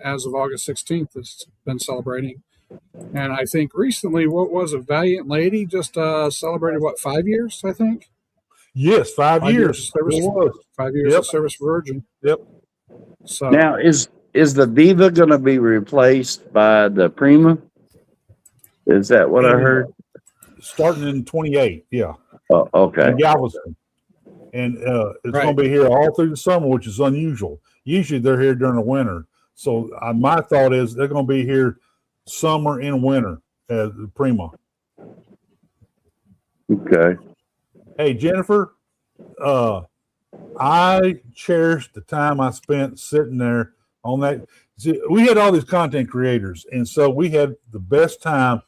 as of August 16th. It's been celebrating. And I think recently, what was a Valiant Lady just celebrated, 5 years, I think? Yes, 5 years. Service, 5 years of service for Virgin. Yep. So now is the Diva going to be replaced by the Prima? Is that what I heard? Starting in 28, yeah. Oh, okay. In Galveston. And it's going to be here all through the summer, which is unusual. Usually they're here during the winter. So my thought is they're going to be here summer and winter as Prima. Okay. Hey, Jennifer, I cherish the time I spent sitting there on that. See, we had all these content creators, and so we had the best time,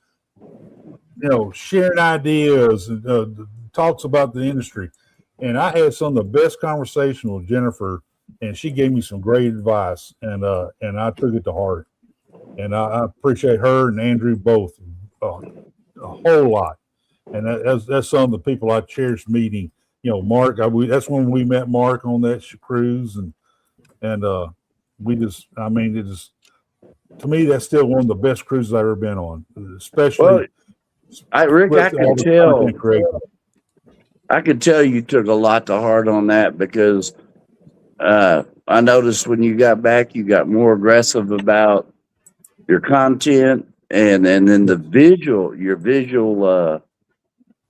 sharing ideas and talks about the industry. And I had some of the best conversation with Jennifer, and she gave me some great advice, and I took it to heart. And I appreciate her and Andrew both a whole lot. And that's some of the people I cherished meeting. Mark, that's when we met Mark on that cruise, and I mean, it is, to me, that's still one of the best cruises I've ever been on, especially. Well, Rick, with I all could the tell. content creation. I could tell you took a lot to heart on that because I noticed when you got back, you got more aggressive about your content, and then your visual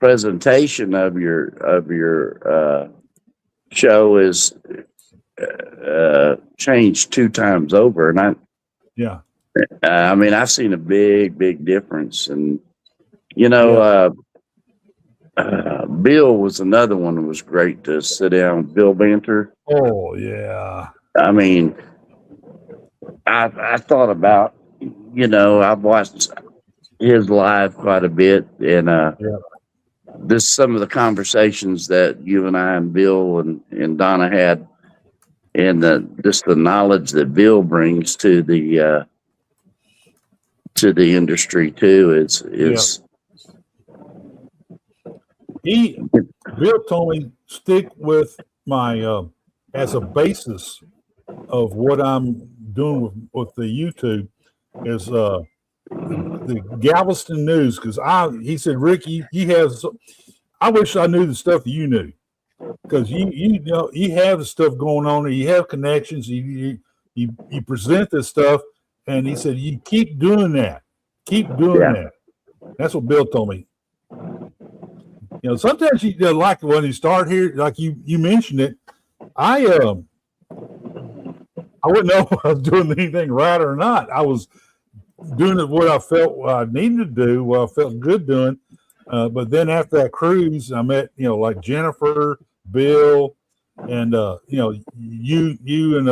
presentation of your show is changed 2 times over, and Yeah. I mean, I've seen a big difference, and Bill was another one that was great to sit down. Bill Banter. Oh yeah. I mean, I thought about, I've watched his live quite a bit, and this some of the conversations that you and I and Bill and Donna had, and just the knowledge that Bill brings to the industry too is. Bill told me stick with my as a basis of what I'm doing with the YouTube is the Galveston news, because he said, Rick, he has. I wish I knew the stuff that you knew, because you know you have the stuff going on there. You have connections. You present this stuff, and he said you keep doing that. Keep doing that. That's what Bill told me. Sometimes you like when you start here, like you mentioned it. I wouldn't know if I was doing anything right or not. I was doing it what I felt I needed to do, what I felt good doing. But then after that cruise, I met like Jennifer, Bill, and you and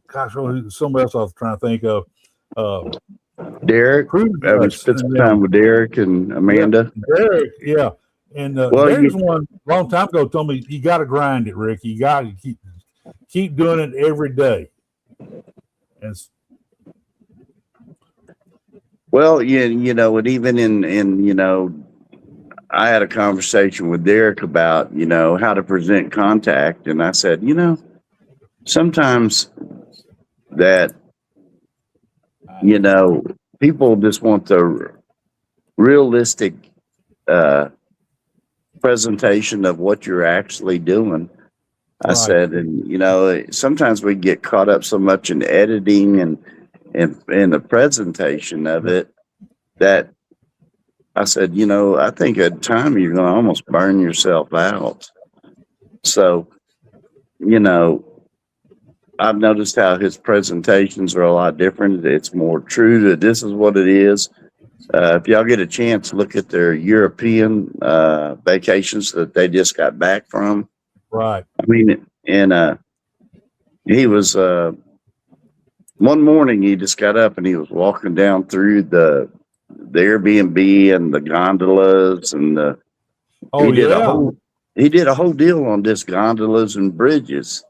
gosh, somebody else I was trying to think of. Derek. I spent some time with Derek and Amanda. Derek, yeah. And Derek's one long time ago told me you got to grind it, Rick. You got to keep doing it every day. And well, and even in I had a conversation with Derek about how to present contact, and I said, sometimes that people just want the realistic presentation of what you're actually doing. I said, and sometimes we get caught up so much in editing and the presentation of it that I said, I think at time you're going to almost burn yourself out. So, I've noticed how his presentations are a lot different. It's more true to this is what it is. If y'all get a chance, look at their European vacations that they just got back from. Right. I mean, and he was one morning he just got up and he was walking down through the Airbnb and the gondolas and he did a whole deal on just gondolas and bridges.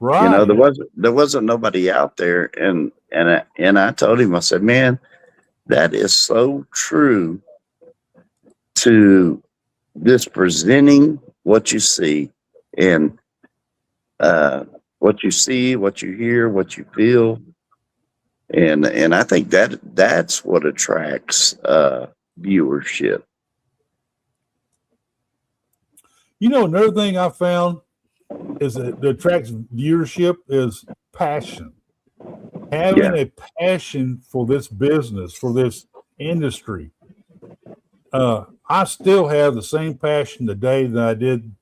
Right. There wasn't nobody out there, and I told him, I said, man, that is so true to this presenting what you see and what you see, what you hear, what you feel, and I think that's what attracts viewership. Another thing I found is that attracts viewership is passion. Having a passion for this business, for this industry. I still have the same passion today that I did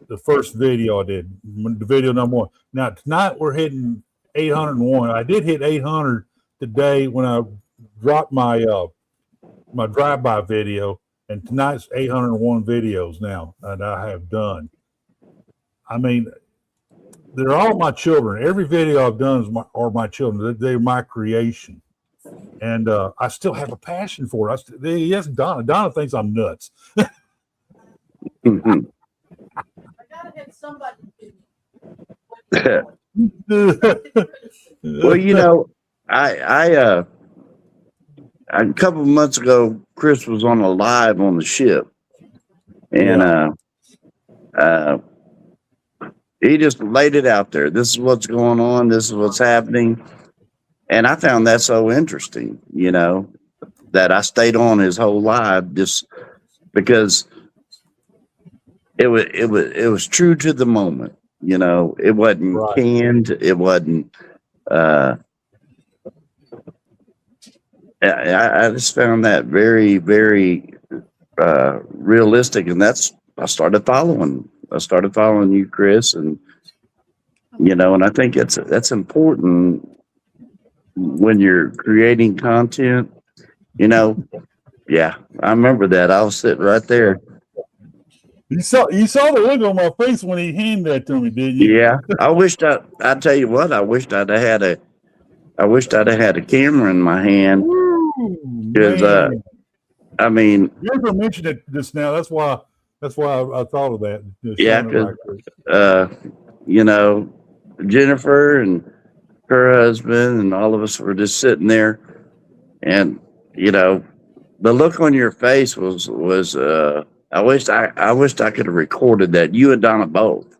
the first video I did, the video number 1. Now, tonight we're hitting 801. I did hit 800 today when I dropped my my drive-by video, and tonight's 801 videos now that I have done. I mean, they're all my children. Every video I've done are my children. They're my creation. And I still have a passion for it. Yes, Donna. Donna thinks I'm nuts. Mm-hmm. I gotta have somebody. Well, I a couple of months ago, Chris was on a live on the ship, and He just laid it out there. This is what's going on. This is what's happening. And I found that so interesting, that I stayed on his whole live just because it was true to the moment. It wasn't Right. canned. It wasn't. I just found that very, very realistic, and I started following you, Chris, and and I think that's important when you're creating content. Yeah, I remember that. I was sitting right there. You saw the look on my face when he handed that to me, didn't you? Yeah, I tell you what, I wished I'd have had a camera in my hand. Because I mean, you ever mentioned it just now. That's why I thought of that. Yeah, because Jennifer and her husband and all of us were just sitting there, and the look on your face was I wished I could have recorded that, you and Donna both.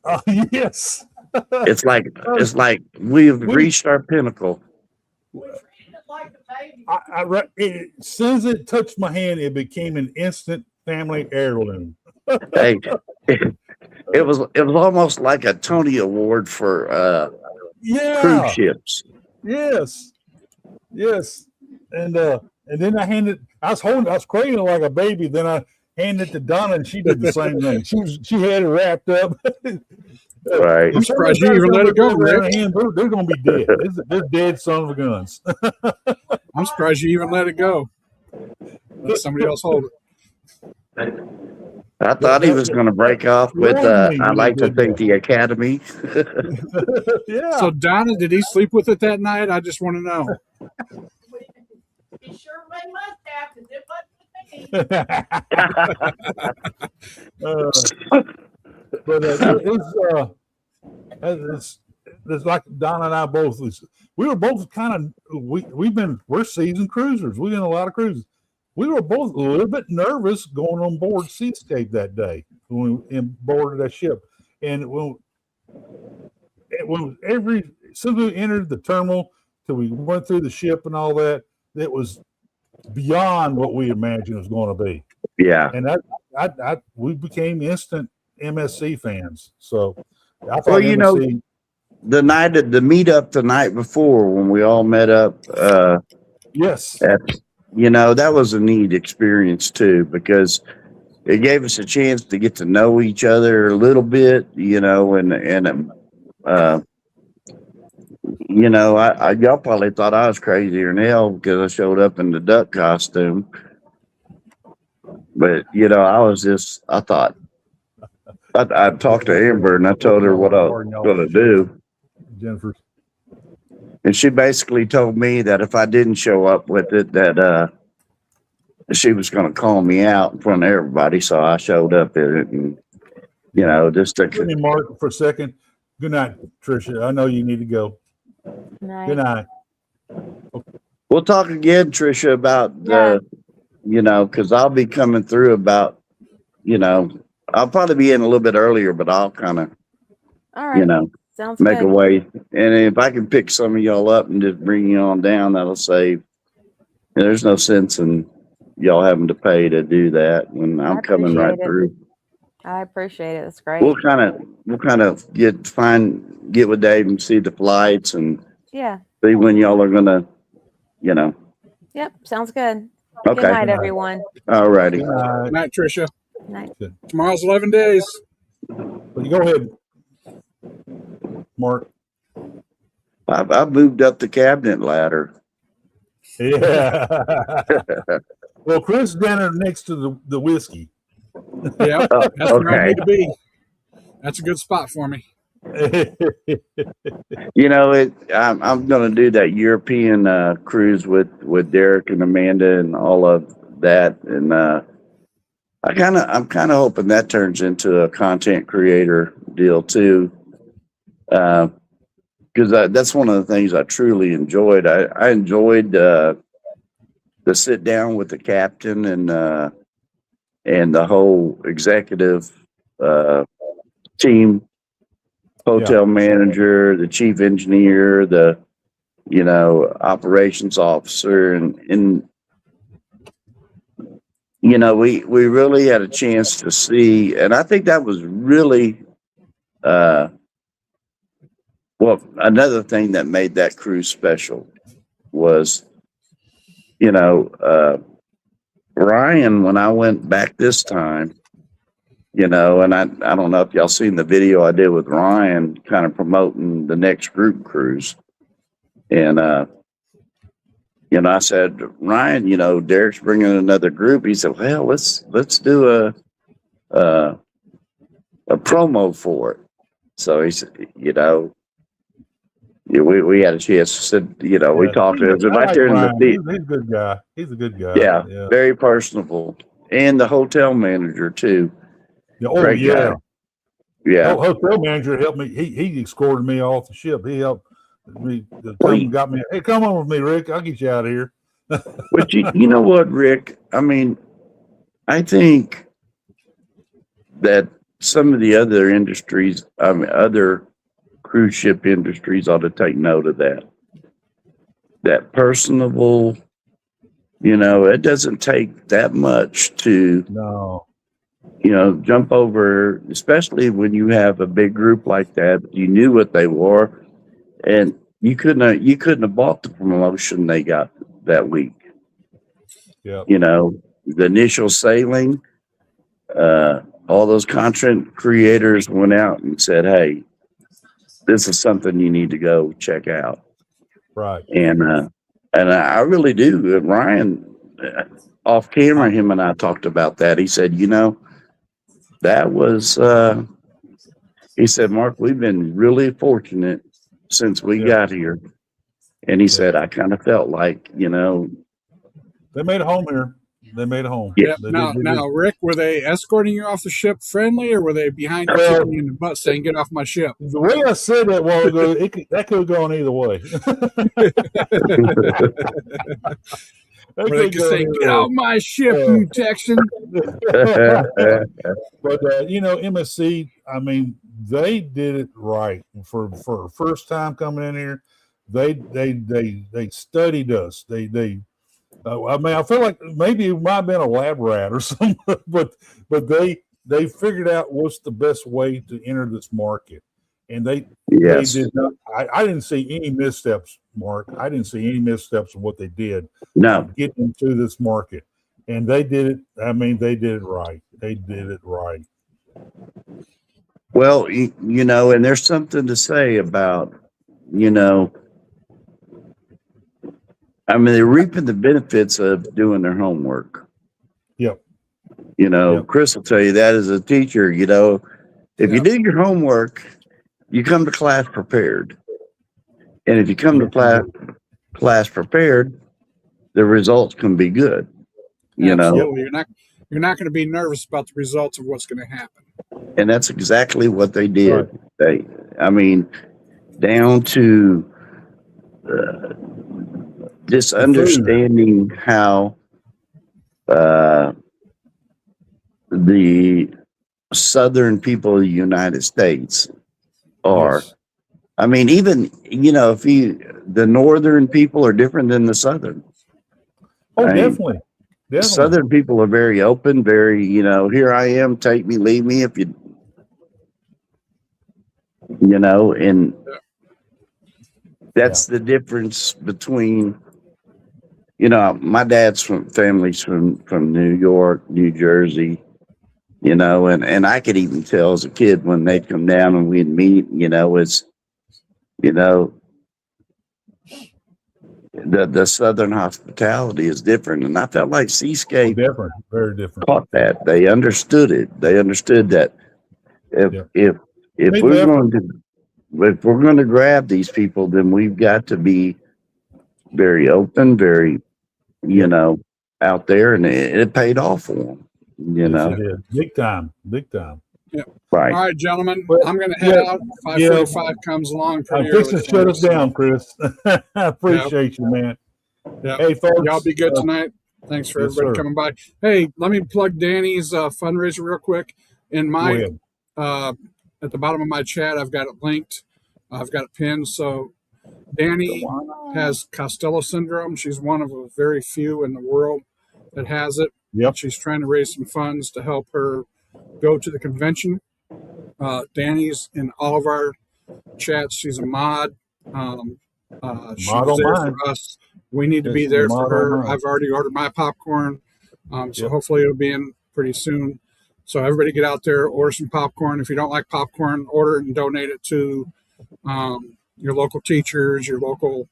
Oh, yes. It's like we've reached our pinnacle. Like a baby. As soon as it touched my hand, it became an instant family heirloom. Hey, it was almost like a Tony Award for cruise ships. Yes. And then I was cradling like a baby. Then I handed it to Donna, and she did the same thing. She had it wrapped up. Right. I'm surprised you even let it go, Rick. They're going to be dead. They're dead son of guns. I'm surprised you even let it go. Let somebody else hold it. I thought he was going to break off with, I like to think the Academy. Yeah. So, Donna, did he sleep with it that night? I just want to know. He sure may must have, because it wasn't me. But it's like Donna and I both. We were both kind of we're seasoned cruisers. We've been on a lot of cruises. We were both a little bit nervous going on board Seascape that day when we boarded that ship. And when as soon as we entered the terminal till we went through the ship and all that, it was beyond what we imagined it was going to be. Yeah. And we became instant MSC fans. So I thought Well, MSC, the meetup the night before when we all met up, yes, that was a neat experience too, because it gave us a chance to get to know each other a little bit, y'all probably thought I was crazier than hell because I showed up in the duck costume. But, I talked to Amber and I told her what I was going to do. Jennifer. And she basically told me that if I didn't show up with it, that she was going to call me out in front of everybody. So I showed up in it, and just to. Give me Mark for a second. Good night, Tricia. I know you need to go. Night. Good night. We'll talk again, Tricia, about because I'll be coming through about, I'll probably be in a little bit earlier, but I'll kind of, All right. Sounds make good. a way. And if I can pick some of y'all up and just bring you on down, that'll save. There's no sense in y'all having to pay to do that when I'm coming right appreciate it. through. I appreciate it. That's great. We'll kind of get with Dave and see the flights and Yeah. see when y'all are gonna, Yep. Sounds good. Okay. Good night, everyone. All righty. Good night, Tricia. Night. Tomorrow's 11 days. Well, you go ahead, Mark. I've moved up the cabinet ladder. Yeah. Well, Chris is down there next to the whiskey. Yeah, that's where I Okay. need to be. That's a good spot for me. I'm going to do that European cruise with Derek and Amanda and all of that, and I'm kind of hoping that turns into a content creator deal too, because that's one of the things I truly enjoyed. I enjoyed the sit down with the captain and the whole executive team. hotel manager, the chief engineer, the, operations officer. And we really had a chance to see, and I think that was really, well, another thing that made that cruise special was, Ryan, when I went back this time, and I don't know if y'all seen the video I did with Ryan kind of promoting the next group cruise. And, I said, Ryan, Derek's bringing another group. He said, well, let's do a promo for it. So he said, we had a chance to sit, we talked to him right there in the theater. He's a good guy. He's a good guy. Yeah, very personable. And the hotel manager too. Oh, Great yeah. guy. Yeah. Hotel manager helped me. He escorted me off the ship. He helped me. Got me. Hey, come on with me, Rick. I'll get you out of here. But you know what, Rick? I mean, I think that some of the other industries, other cruise ship industries ought to take note of that. That personable, it doesn't take that much to jump over, especially when you have a big group like that. You knew what they were, and you couldn't have bought the promotion they got that week. Yeah. The initial sailing, all those content creators went out and said, hey, this is something you need to go check out. Right. And I really do. Ryan, off camera, him and I talked about that. He said, that was, he said, Mark, we've been really fortunate since we got here. And he said, I kind of felt like, they made a home here. They made a home. Yeah. Now, Rick, were they escorting you off the ship friendly, or were they behind you kicking you in the butt saying, get off my ship? The way I said that while ago, that could have gone either way. Were they just saying, get off my ship, you Texan? But, MSC, I mean, they did it right for first time coming in here. They studied us. I feel like maybe it might have been a lab rat or something, but they figured out what's the best way to enter this market, and they did not. I didn't see any missteps, Mark. I didn't see any missteps in what they did. No, get into this market, and they did it. I mean, they did it right. They did it right. Well, and there's something to say about, I mean, they're reaping the benefits of doing their homework. Yep. Chris will tell you that as a teacher, if you do your homework, you come to class prepared. And if you come to class prepared, the results can be good. Absolutely. You're not going to be nervous about the results of what's going to happen. And that's exactly what they did. Right. Down to just understanding how the southern people of the United States are. Yes. I mean, even, the northern people are different than the southern. Oh, definitely. Southern people are very open, very, here I am, take me, leave me if you, and that's the difference between, my dad's family's from New York, New Jersey, and I could even tell as a kid when they'd come down and we'd meet, it's, the southern hospitality is different, and I felt like Seascape very different. Caught that. They understood it. They understood that if we're going to grab these people, then we've got to be very open, very out there, and it paid off for them. It did. Big time. Yeah. Right. All right, gentlemen. I'm going to head out. 5:45 comes along pretty early. To shut us down, Chris. I appreciate you, man. Yeah. Hey, folks. Y'all be good tonight. Thanks for everybody coming by. Hey, let me plug Danny's fundraiser real quick. In my at the bottom of my chat, I've got it linked. I've got it pinned. So Danny has Costello syndrome. She's one of a very few in the world that has it. Yep. She's trying to raise some funds to help her go to the convention. Danny's in all of our chats. She's a mod. She Mod was on there mine. for us. We need to Yes, be she's a there mod for on her. mine. I've already ordered my popcorn. So Yep. hopefully it'll be in pretty soon. So everybody get out there, order some popcorn. If you don't like popcorn, order it and donate it to your local teachers, your local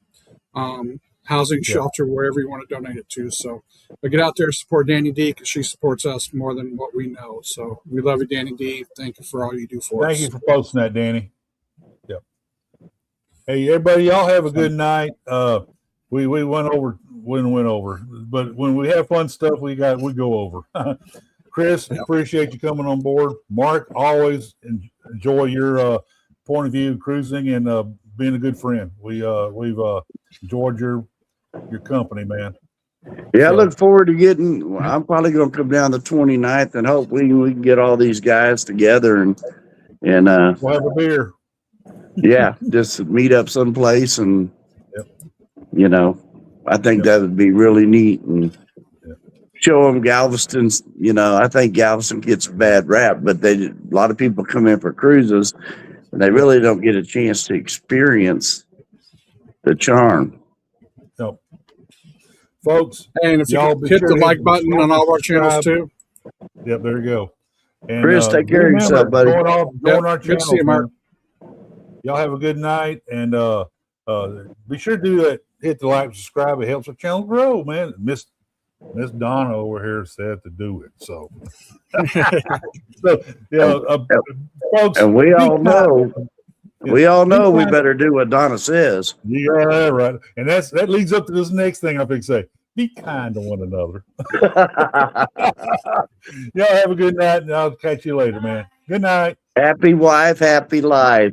housing shelter, wherever you want to donate it to. So but get out there, support Danny D, because she supports us more than what we know. So we love you, Danny D. Thank you for all you do for us. Thank you for posting that, Danny. Yep. Hey, everybody, y'all have a good night. We went over, but when we have fun stuff, we go over. Chris, appreciate you coming on board. Mark, always enjoy your point of view, cruising, and being a good friend. We've enjoyed your company, man. Yeah, I look forward to getting. I'm probably going to come down the 29th and hope we can get all these guys together and we'll have a beer. Yeah, just meet up someplace and I think that would be really neat and show them Galveston's. I think Galveston gets a bad rap, but a lot of people come in for cruises and they really don't get a chance to experience the charm. So, folks, and if you hit the like button on all of our channels too. Yep, there you go. And, Chris, take care of yourself, buddy. Going on our Good channels, to see you, Mark. Y'all have a good night, and be sure to do that. Hit the like, subscribe. It helps our channel grow, man. Miss Donna over here said to do it, so folks. And we all know we better do what Donna says. Yeah, right. And that leads up to this next thing I'm going to say. Be kind to one another. Y'all have a good night, and I'll catch you later, man. Good night. Happy wife, happy life.